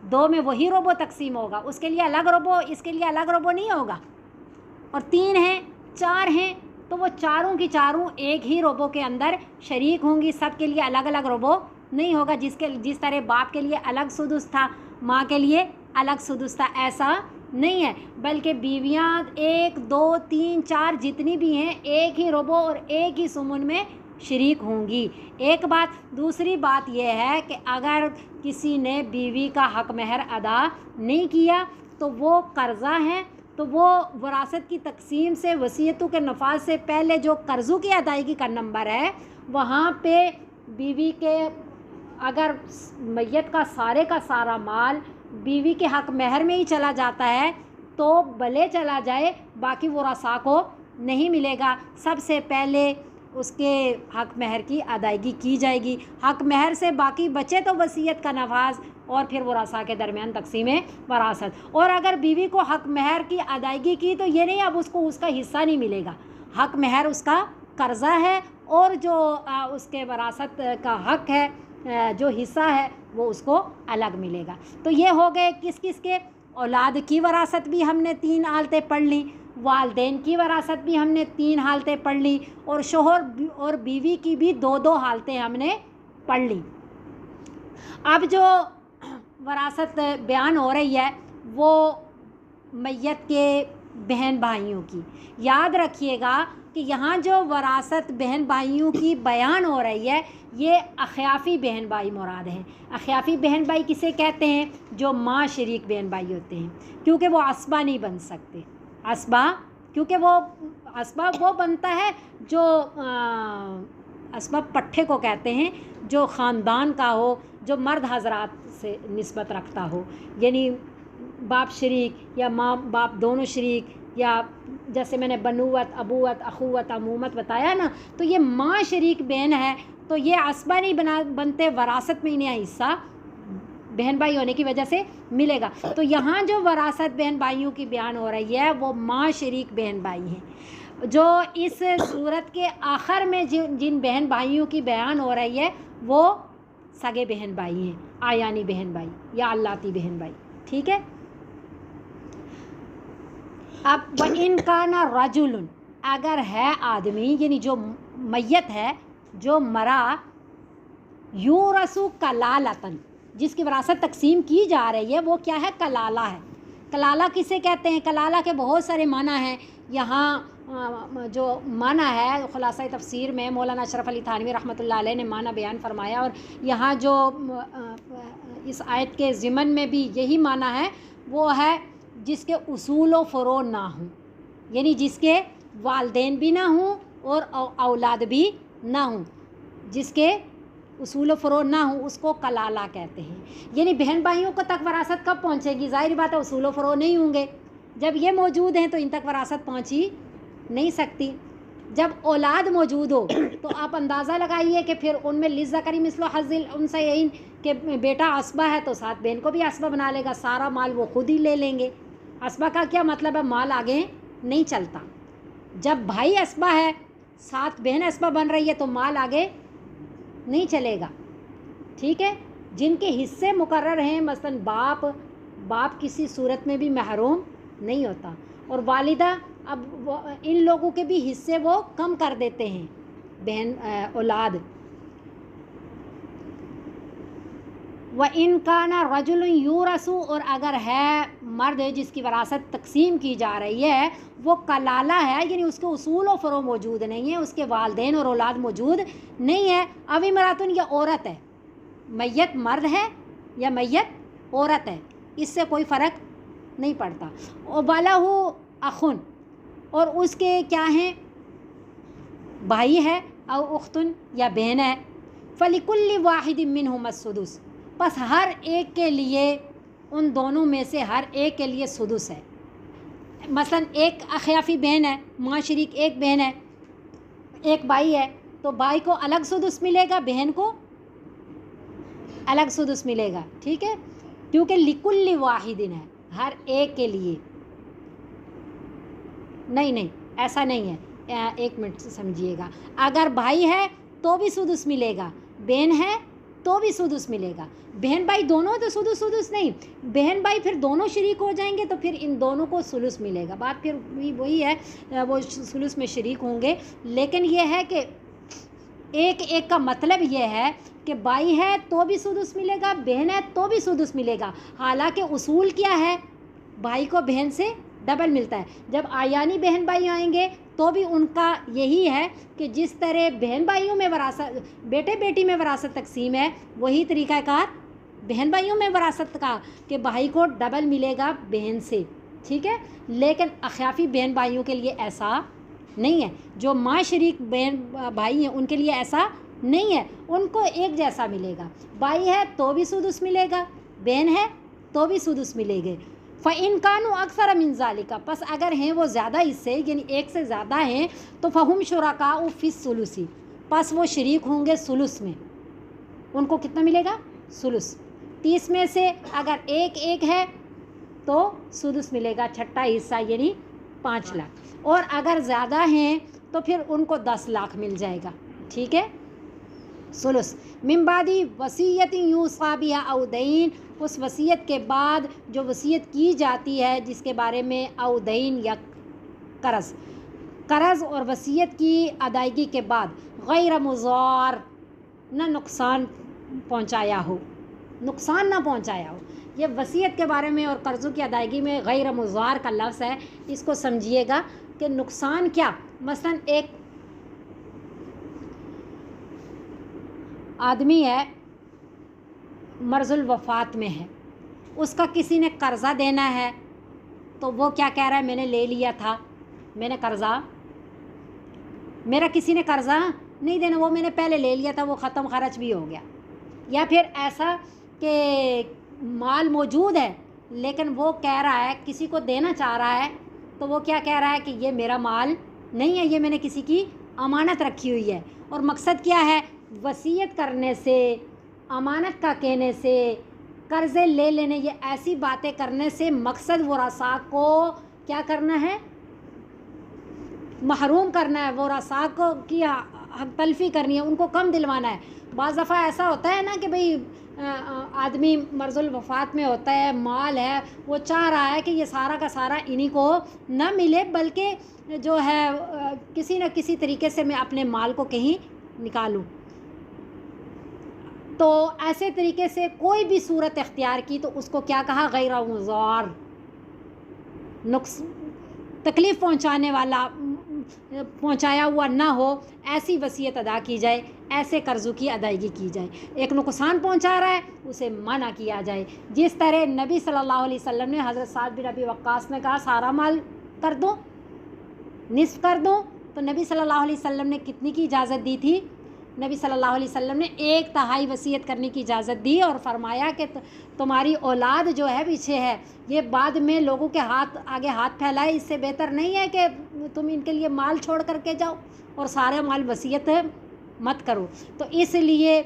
2 में वही रुबो तकसीम होगा, उसके लिए अलग रुबो, इसके लिए अलग रुबो नहीं होगा। और 3 हैं, 4 हैं तो वो चारों की चारों एक ही रोबो के अंदर शरीक होंगी, सब के लिए अलग अलग रोबो नहीं होगा। जिस तरह बाप के लिए अलग सुदुस था, माँ के लिए अलग सुदुस था, ऐसा नहीं है, बल्कि बीवियाँ 1, 2, 3, 4 जितनी भी हैं एक ही रोबो और एक ही सुमुन में शरीक होंगी। एक बात। दूसरी बात यह है कि अगर किसी ने बीवी का हक महर अदा नहीं किया तो वो कर्ज़ा है, तो वो वरासत की तकसीम से, वसीयतों के नफाज से पहले जो कर्ज़ों की अदायगी का नंबर है, वहाँ पे बीवी के अगर मैयत का सारा माल बीवी के हक महर में ही चला जाता है तो भले चला जाए, बाकी वरासा को नहीं मिलेगा। सबसे पहले उसके हक महर की अदायगी की जाएगी, हक महर से बाकी बचे तो वसीयत का नफाज, और फिर वरासा के दरमियान तकसीम वरासत। और अगर बीवी को हक महर की अदायगी की तो ये नहीं अब उसको उसका हिस्सा नहीं मिलेगा, हक महर उसका कर्ज़ा है, और जो उसके वरासत का हक है, जो हिस्सा है वो उसको अलग मिलेगा। तो ये हो गए किस किस के, औलाद की वरासत भी हमने 3 हालतें पढ़ ली, वालदेन की वरासत भी हमने 3 हालतें पढ़ ली, और शोहर और बीवी की भी 2-2 हालतें हमने पढ़ ली। अब जो वरासत बयान हो रही है वो मैयत के बहन भाइयों की। याद रखिएगा कि यहाँ जो वरासत बहन भाइयों की बयान हो रही है ये अख़याफ़ी बहन भाई मुराद हैं। अख़याफ़ी बहन भाई किसे कहते हैं, जो माँ शरीक बहन भाई होते हैं, क्योंकि वो असबा नहीं बन सकते। असबा क्योंकि वो असबा वो बनता है जो असबा पट्ठे को कहते हैं, जो ख़ानदान का हो, जो मर्द हजरात से निस्बत रखता हो, यानी बाप शरीक या माँ बाप दोनों शरीक, या जैसे मैंने बनुवत, अबूवत, अखुवत, अमूमत बताया ना, तो ये माँ शरीक बहन है, तो ये असबा नहीं बनते, वरासत में इन्हें हिस्सा बहन भाई होने की वजह से मिलेगा। तो यहाँ जो वरासत बहन भाइयों की बयान हो रही है वो माँ शरीक बहन भाई हैं। जो इस सूरत के आखिर में जिन बहन भाइयों की बयान हो रही है वो सगे बहन भाई हैं, आयानी बहन भाई या अल्लाती बहन भाई, ठीक है। अब व इनका ना रजुलन, अगर है आदमी यानी जो मैयत है, जो मरा, यूरसु कलालतन, जिसकी वरासत तकसीम की जा रही है वो क्या है, कलाला है। کلالہ کسے کہتے ہیں؟ کلالہ کے بہت سارے معنی ہیں. یہاں جو معنی ہے خلاصہ تفسیر میں مولانا اشرف علی تھانوی رحمۃ اللہ علیہ نے معنی بیان فرمایا, اور یہاں جو اس آیت کے ضمن میں بھی یہی معنی ہے, وہ ہے جس کے اصول و فروع نہ ہوں, یعنی جس کے والدین بھی نہ ہوں اور اولاد بھی نہ ہوں, جس کے اصول و فروع نہ ہوں اس کو کلالہ کہتے ہیں. یعنی بہن بھائیوں کو تک وراثت کب پہنچے گی؟ ظاہر بات ہے اصول و فروع نہیں ہوں گے. جب یہ موجود ہیں تو ان تک وراثت پہنچ ہی نہیں سکتی. جب اولاد موجود ہو تو آپ اندازہ لگائیے کہ پھر ان میں للذکر مثل حظ الانثیین کہ بیٹا عصبہ ہے تو ساتھ بہن کو بھی عصبہ بنا لے گا, سارا مال وہ خود ہی لے لیں گے. عصبہ کا کیا مطلب ہے؟ مال آگے نہیں چلتا. جب بھائی عصبہ ہے ساتھ بہن عصبہ بن رہی ہے تو مال آگے نہیں چلے گا. ٹھیک ہے. جن کے حصے مقرر ہیں, مثلاً باپ کسی صورت میں بھی محروم نہیں ہوتا, اور والدہ اب ان لوگوں کے بھی حصے وہ کم کر دیتے ہیں بہن اولاد. وَإِنْ كَانَ رَجُلٌ يُورَثُ, اور اگر ہے مرد جس کی وراثت تقسیم کی جا رہی ہے وہ کلالہ ہے, یعنی اس کے اصول و فروع موجود نہیں ہے, اس کے والدین اور اولاد موجود نہیں ہے. اب امراتن, یہ عورت ہے, میت مرد ہے یا میت عورت ہے, اس سے کوئی فرق نہیں پڑتا. وَلَهُ أَخٌ, اور اس کے کیا ہیں بھائی ہے, او اختن یا بہن ہے. فَلِكُلِّ وَاحِدٍ مِّنْهُمَا السُّدُسُ, بس ہر ایک کے لیے ان دونوں میں سے ہر ایک کے لیے سدس ہے. مثلاً ایک اخیافی بہن ہے, ماں شریک ایک بہن ہے, ایک بھائی ہے, تو بھائی کو الگ سدس ملے گا, بہن کو الگ سدس ملے گا. ٹھیک ہے, کیونکہ لکل واحد ہے, ہر ایک کے لیے. نہیں ایسا نہیں ہے, ایک منٹ سمجھیے گا. اگر بھائی ہے تو بھی سدس ملے گا, بہن ہے تو بھی سدس ملے گا. بہن بھائی دونوں تو سدس نہیں, بہن بھائی پھر دونوں شریک ہو جائیں گے تو پھر ان دونوں کو ثلث ملے گا. بات پھر وہی ہے, وہ ثلث میں شریک ہوں گے. لیکن یہ ہے کہ ایک کا مطلب یہ ہے کہ بھائی ہے تو بھی سدس ملے گا, بہن ہے تو بھی سدس ملے گا. حالانکہ اصول کیا ہے, بھائی کو بہن سے ڈبل ملتا ہے. جب آیانی بہن بھائی آئیں گے تو بھی ان کا یہی ہے کہ جس طرح بہن بھائیوں میں وراثت, بیٹے بیٹی میں وراثت تقسیم ہے, وہی طریقہ کار بہن بھائیوں میں وراثت کا, کہ بھائی کو ڈبل ملے گا بہن سے. ٹھیک ہے. لیکن اخیافی بہن بھائیوں کے لیے ایسا نہیں ہے. جو ماں شریک بہن بھائی ہیں ان کے لیے ایسا نہیں ہے, ان کو ایک جیسا ملے گا. بھائی ہے تو بھی سدس ملے گا, بہن ہے تو بھی سدس ملے گے. فَإِنْ كَانُوا أَكْثَرَ مِنْ ذَلِكَ, پس اگر ہیں وہ زیادہ حصے, یعنی ایک سے زیادہ ہیں, تو فَهُمْ شُرَكَاءُ فِي الثُّلُثِ, پس وہ شریک ہوں گے ثلث میں. ان کو کتنا ملے گا؟ ثلث. 30 میں سے اگر ایک ہے تو سدس ملے گا, چھٹا حصہ یعنی 5 لاکھ. اور اگر زیادہ ہیں تو پھر ان کو 10 لاکھ مل جائے گا. ٹھیک ہے. ثلث من بعد وصیت یوصی بها او دین, اس وصیت کے بعد جو وصیت کی جاتی ہے جس کے بارے میں او دین یا قرض اور وصیت کی ادائیگی کے بعد, غیر مضار, نہ نقصان پہنچایا ہو. یہ وصیت کے بارے میں اور قرضوں کی ادائیگی میں غیر مضار کا لفظ ہے. اس کو سمجھیے گا کہ نقصان کیا. مثلا ایک آدمی ہے مرض الوفات میں ہے, اس کا کسی نے قرضہ دینا ہے, تو وہ کیا کہہ رہا ہے, میں نے لے لیا تھا, میں نے قرضہ, میرا کسی نے قرضہ نہیں دینا, وہ میں نے پہلے لے لیا تھا, وہ ختم خرچ بھی ہو گیا. یا پھر ایسا کہ مال موجود ہے لیکن وہ کہہ رہا ہے, کسی کو دینا چاہ رہا ہے, تو وہ کیا کہہ رہا ہے کہ یہ میرا مال نہیں ہے, یہ میں نے کسی کی امانت رکھی ہوئی ہے. اور مقصد کیا ہے, وصیت کرنے سے, امانت کا کہنے سے, قرضے لے لینے, یہ ایسی باتیں کرنے سے مقصد ورثاء کو کیا کرنا ہے, محروم کرنا ہے. ورثاء کو کی حق تلفی کرنی ہے, ان کو کم دلوانا ہے. بعض دفعہ ایسا ہوتا ہے نا کہ بھئی آدمی مرض الوفات میں ہوتا ہے, مال ہے, وہ چاہ رہا ہے کہ یہ سارا کا سارا انہی کو نہ ملے, بلکہ جو ہے کسی نہ کسی طریقے سے میں اپنے مال کو کہیں نکالوں. تو ایسے طریقے سے کوئی بھی صورت اختیار کی تو اس کو کیا کہا, غیر مضار. नुक्स तकलीफ़ पहुंचाया हुआ ना हो, ऐसी वसीयत अदा की जाए, ऐसे कर्ज़ों की अदायगी की जाए। एक नुकसान पहुंचा रहा है उसे मना किया जाए। जिस तरह नबी सल्लल्लाहु अलैहि वसल्लम ने हज़रत साद बिन अबी वक्कास ने कहा सारा माल कर दो, निस्फ़ कर दो, तो नबी सल्लल्लाहु अलैहि वसल्लम ने कितनी की इजाज़त दी थी? नबी सल्लल्लाहु अलैहि वसल्लम ने 1/3 वसीयत करने की इजाज़त दी और फरमाया कि तुम्हारी औलाद जो है पीछे है, ये बाद में लोगों के आगे हाथ फैलाए, इससे बेहतर नहीं है कि तुम इनके लिए माल छोड़ करके जाओ और सारा माल वसीयत मत करो। तो इसलिए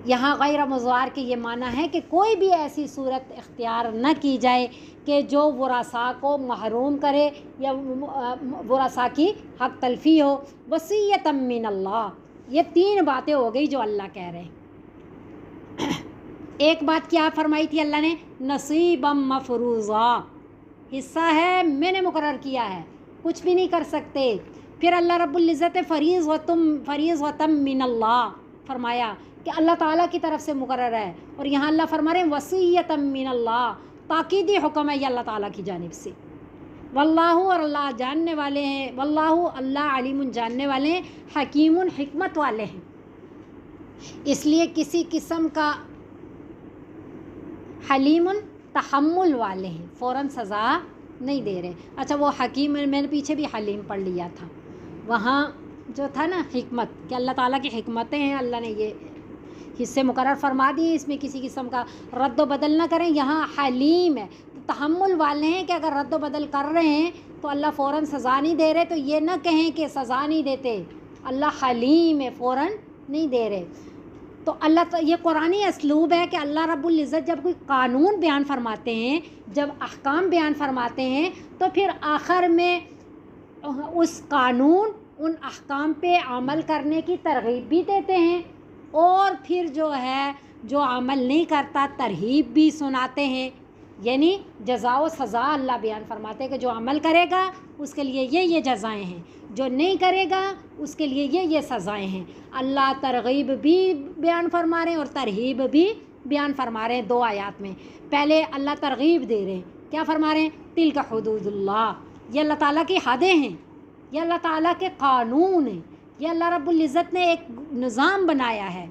यहाँ गैर मुज़ार के ये माना है कि कोई भी ऐसी सूरत इख्तियार न की जाए कि जो वरासा को महरूम करे या वरासा की हक तलफ़ी हो। वसीयतम मिन अल्लाह, ये 3 बातें हो गई जो अल्लाह कह रहे हैं। एक बात क्या फरमाई थी अल्लाह ने? नसीबम मफरूज़ा, हिस्सा है मैंने मुकर्रर किया है, कुछ भी नहीं कर सकते। फिर अल्लाह रब्बुल इज़्ज़त फ़रीज़तम मिन अल्लाह फरमाया कि अल्लाह ताला की तरफ से मुकर्रर है, और यहाँ अल्लाह फरमा रहे हैं वसीयतम मिन अल्लाह, ताकीदी हुक्म है ये अल्लाह ताला की जानिब से। वल्लाहु, और अल्लाह जानने वाले हैं, वल्लाहु अल्लाह अलीमुन जानने वाले हैं, हकीमुन हिकमत वाले हैं। इसलिए किसी किस्म का हलीमुन तहम्मुल वाले हैं, फ़ौरन सज़ा नहीं दे रहे। अच्छा वो हकीम, मैंने पीछे भी हलीम पढ़ लिया था, वहाँ जो था ना हिकमत, कि अल्लाह ताला की हिकमतें हैं, अल्लाह ने ये हिस्से मुकर्रर फरमा दिए, इसमें किसी किस्म का रद्द बदल ना करें। यहाँ हलीम है तो तहम्मुल वाले हैं कि अगर रद्द बदल कर रहे हैं तो अल्लाह फ़ौरन सज़ा नहीं दे रहे, तो ये ना कहें कि सज़ा नहीं देते, अल्लाह हलीम है, फ़ौरन नहीं दे रहे। तो अल्लाह तो ये कुरानी असलूब है कि अल्लाह रब्बुल इज़्ज़त जब कोई कानून बयान फरमाते हैं, जब अहकाम बयान फरमाते हैं, तो फिर आखिर में उस कानून उन अहकाम पे अमल करने की तरगीब भी देते हैं, और फिर जो है जो अमल नहीं करता तरहीब भी सुनाते हैं। यानी जज़ा व सज़ा अल्लाह बयान फरमाते हैं कि जो अमल करेगा उसके लिए ये जज़ाएँ हैं, जो नहीं करेगा उसके लिए ये सज़ाएँ हैं। अल्लाह तरगीब भी बयान फरमा रहे हैं और तरहीब भी बयान फरमा रहे हैं 2 आयात में। पहले अल्लाह तरगीब दे रहे हैं, क्या फरमा रहे हैं? तिल्का हुदूदुल्लाह, ये अल्लाह ताला की हदें हैं, ये अल्लाह ताला के कानून हैं, ये अल्लाह रब्बुल इज़्ज़त ने एक निज़ाम बनाया है।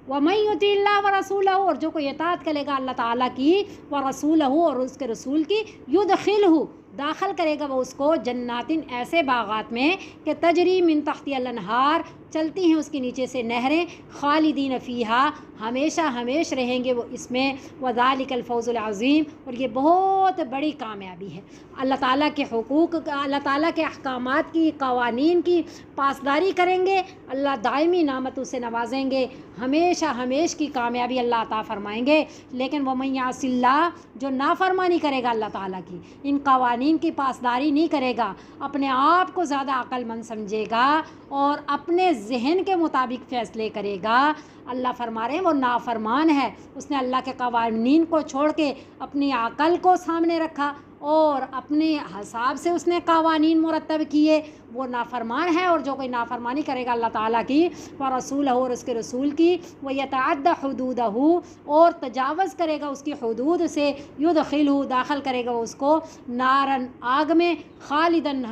वमन युतिल्लाह व रसूलहू, और जो कोई इताअत करेगा अल्लाह ताला की, व रसूलहू, और उसके रसूल की, युदखिलहू, दाखिल करेगा वो उसको, जन्नातिन, ऐसे बागात में कि तजरी मिन तहतिहल अनहार, चलती हैं उसके नीचे से नहरें, खालिदीन फ़ीहा, हमेशा हमेश रहेंगे वो इसमें, वज़ालिकल फ़ौज़ुल अज़ीम, और ये बहुत बड़ी कामयाबी है। अल्लाह ताला के हुकूक, अल्लाह ताला के अहकामात की, कवानीन की पासदारी करेंगे, अल्लाह दायमी नामतों से नवाजेंगे, हमेशा हमेश की कामयाबी अल्लाह अता फ़रमाएँगे। लेकिन वमन यासिल्लाह, जो नाफरमानी करेगा अल्लाह ताला की, इन कवानीन की पासदारी नहीं करेगा, अपने आप को ज़्यादा अक्लमंद समझेगा और अपने ज़हन के मुताबिक फ़ैसले करेगा, अल्लाह फरमा रहे हैं वो नाफरमान है। उसने अल्लाह के कवानीन को छोड़ के अपनी अक़ल को सामने रखा और अपने हिसाब से उसने कवानीन मुरतब किए, वो नाफरमान है। और जो कोई नाफरमानी करेगा अल्लाह ताला की, व रसूलहू, और उसके रसूल की, व यतअद्दा हुदूदहू, और तजावज़ करेगा उसकी हुदूद से, युदखिलहू, दाखिल करेगा उसको, नारन, आग में, खालिदन,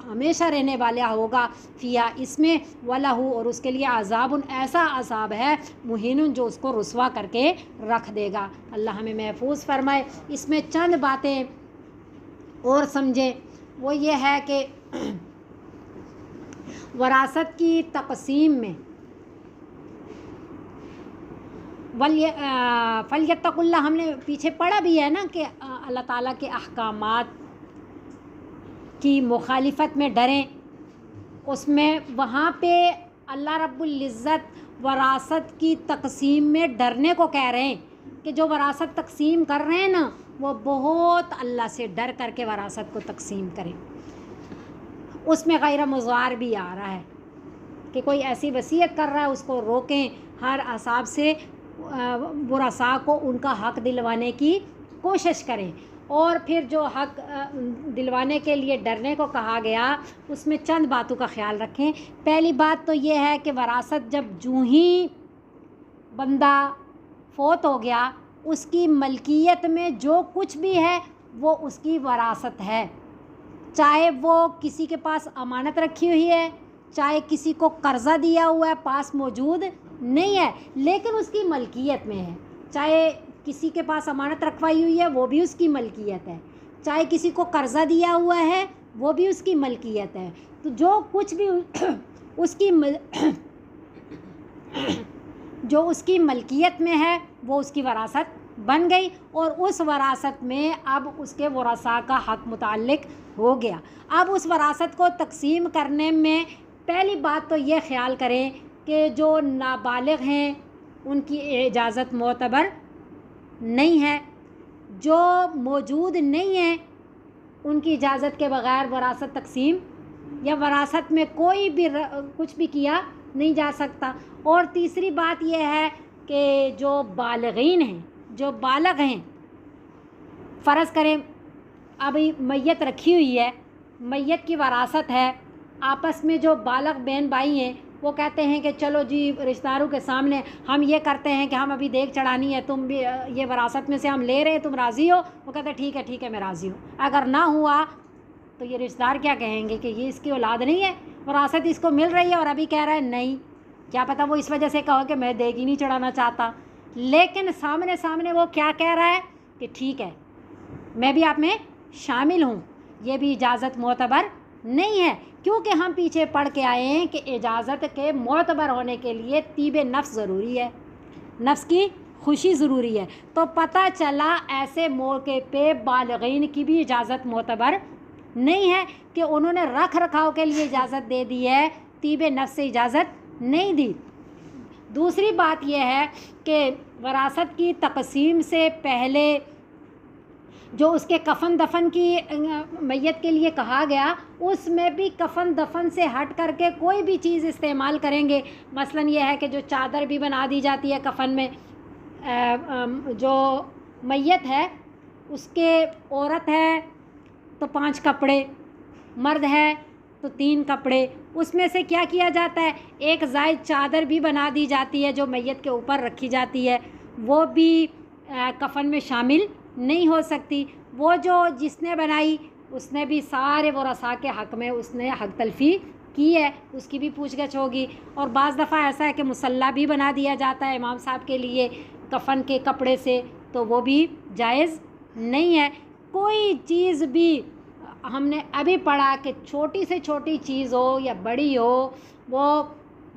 हमेशा रहने वाला होगा, फ़िया, इसमें, वलहू, और उसके लिए अज़ाबुन, ऐसा अज़ाब है, मुहीनुन, जो उसको रुसवा करके रख देगा। अल्लाह हमें महफूज फरमाए। इसमें चंद बातें और समझें, वो ये है कि वरासत की तक़सीम में फल्यत्तकुल्लाह, हमने पीछे पढ़ा भी है ना कि अल्लाह ताला के अहकामात की मुखालिफत में डरें। उसमें वहाँ पे अल्लाह रब्बुल इज़्ज़त वरासत की तक़सीम में डरने को कह रहे हैं कि जो वरासत तक़सीम कर रहे हैं ना, वो बहुत अल्लाह से डर करके वरासत को तक़सीम करें। उसमें गैर मुज़ार भी आ रहा है कि कोई ऐसी वसीयत कर रहा है उसको रोकें, हर हिसाब से वरासा को उनका हक़ दिलवाने की कोशिश करें। और फिर जो हक़ दिलवाने के लिए डरने को कहा गया, उसमें चंद बातों का ख्याल रखें। पहली बात तो ये है कि वरासत जब जूँ ही बंदा फ़ौत हो गया, اس کی ملکیت میں جو کچھ بھی ہے وہ اس کی وراثت ہے، چاہے وہ کسی کے پاس امانت رکھی ہوئی ہے، چاہے کسی کو قرضہ دیا ہوا ہے پاس موجود نہیں ہے لیکن اس کی ملکیت میں ہے، چاہے کسی کے پاس امانت رکھوائی ہوئی ہے وہ بھی اس کی ملکیت ہے، چاہے کسی کو قرضہ دیا ہوا ہے وہ بھی اس کی ملکیت ہے، تو جو کچھ بھی اس کی جو اس کی ملکیت میں ہے وہ اس کی وراثت بن گئی، اور اس وراثت میں اب اس کے ورثاء کا حق متعلق ہو گیا۔ اب اس وراثت کو تقسیم کرنے میں پہلی بات تو یہ خیال کریں کہ جو نابالغ ہیں ان کی اجازت معتبر نہیں ہے، جو موجود نہیں ہیں ان کی اجازت کے بغیر وراثت تقسیم یا وراثت میں کوئی بھی کچھ بھی کیا نہیں جا سکتا۔ اور تیسری بات یہ ہے کہ جو بالغین ہیں، جو بالغ ہیں، فرض کریں ابھی میت رکھی ہوئی ہے، میت کی وراثت ہے، آپس میں جو بالغ بہن بھائی ہیں وہ کہتے ہیں کہ چلو جی رشتہ داروں کے سامنے ہم یہ کرتے ہیں کہ ہم ابھی دیگ چڑھانی ہے، تم بھی یہ وراثت میں سے ہم لے رہے ہیں، تم راضی ہو؟ وہ کہتے ہیں ٹھیک ہے میں راضی ہوں۔ اگر نہ ہوا تو یہ رشتہ دار کیا کہیں گے کہ یہ اس کی اولاد نہیں ہے، وراثت اس کو مل رہی ہے اور ابھی کہہ رہا ہے نہیں، کیا پتہ وہ اس وجہ سے کہو کہ میں دیگ ہی نہیں چڑھانا چاہتا، لیکن سامنے وہ کیا کہہ رہا ہے کہ ٹھیک ہے میں بھی آپ میں شامل ہوں، یہ بھی اجازت معتبر نہیں ہے، کیونکہ ہم پیچھے پڑھ کے آئے ہیں کہ اجازت کے معتبر ہونے کے لیے طیب نفس ضروری ہے، نفس کی خوشی ضروری ہے، تو پتہ چلا ایسے موقع پہ بالغین کی بھی اجازت معتبر نہیں ہے کہ انہوں نے رکھ رکھاؤ کے لیے اجازت دے دی ہے، طیب نفس سے اجازت نہیں دی۔ دوسری بات یہ ہے کہ وراثت کی تقسیم سے پہلے جو اس کے کفن دفن کی میت کے لیے کہا گیا، اس میں بھی کفن دفن سے ہٹ کر کے کوئی بھی چیز استعمال کریں گے، مثلا یہ ہے کہ جو چادر بھی بنا دی جاتی ہے کفن میں، جو میت ہے اس کے عورت ہے تو 5 کپڑے، مرد ہے تو 3 کپڑے، اس میں سے کیا کیا جاتا ہے، ایک زائد چادر بھی بنا دی جاتی ہے جو میت کے اوپر رکھی جاتی ہے، وہ بھی کفن میں شامل نہیں ہو سکتی، وہ جو جس نے بنائی اس نے بھی سارے ورثاء کے حق میں اس نے حق تلفی کی ہے، اس کی بھی پوچھ گچھ ہوگی۔ اور بعض دفعہ ایسا ہے کہ مصلی بھی بنا دیا جاتا ہے امام صاحب کے لیے کفن کے کپڑے سے، تو وہ بھی جائز نہیں ہے۔ کوئی چیز بھی ہم نے ابھی پڑھا کہ چھوٹی سے چھوٹی چیز ہو یا بڑی ہو، وہ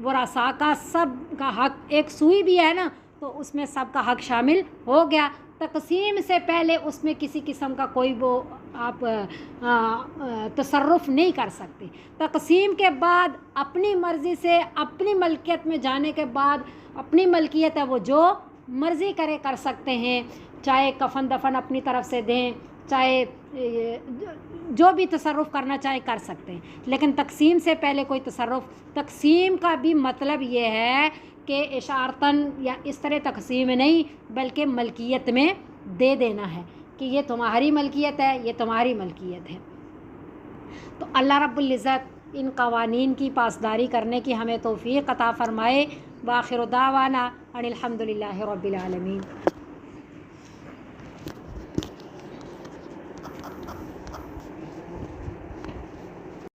ورثاء کا سب کا حق، ایک سوئی بھی ہے نا تو اس میں سب کا حق شامل ہو گیا۔ تقسیم سے پہلے اس میں کسی قسم کا کوئی وہ آپ تصرف نہیں کر سکتے، تقسیم کے بعد اپنی مرضی سے اپنی ملکیت میں جانے کے بعد اپنی ملکیت ہے وہ جو مرضی کر سکتے ہیں، چاہے کفن دفن اپنی طرف سے دیں، چاہے جو بھی تصرف کرنا چاہے کر سکتے ہیں، لیکن تقسیم سے پہلے کوئی تصرف، تقسیم کا بھی مطلب یہ ہے کہ اشارتاً یا اس طرح تقسیم نہیں بلکہ ملکیت میں دے دینا ہے کہ یہ تمہاری ملکیت ہے، یہ تمہاری ملکیت ہے۔ تو اللہ رب العزت ان قوانین کی پاسداری کرنے کی ہمیں توفیق عطا فرمائے۔ وآخر دعوانا ان الحمد للہ رب العالمین۔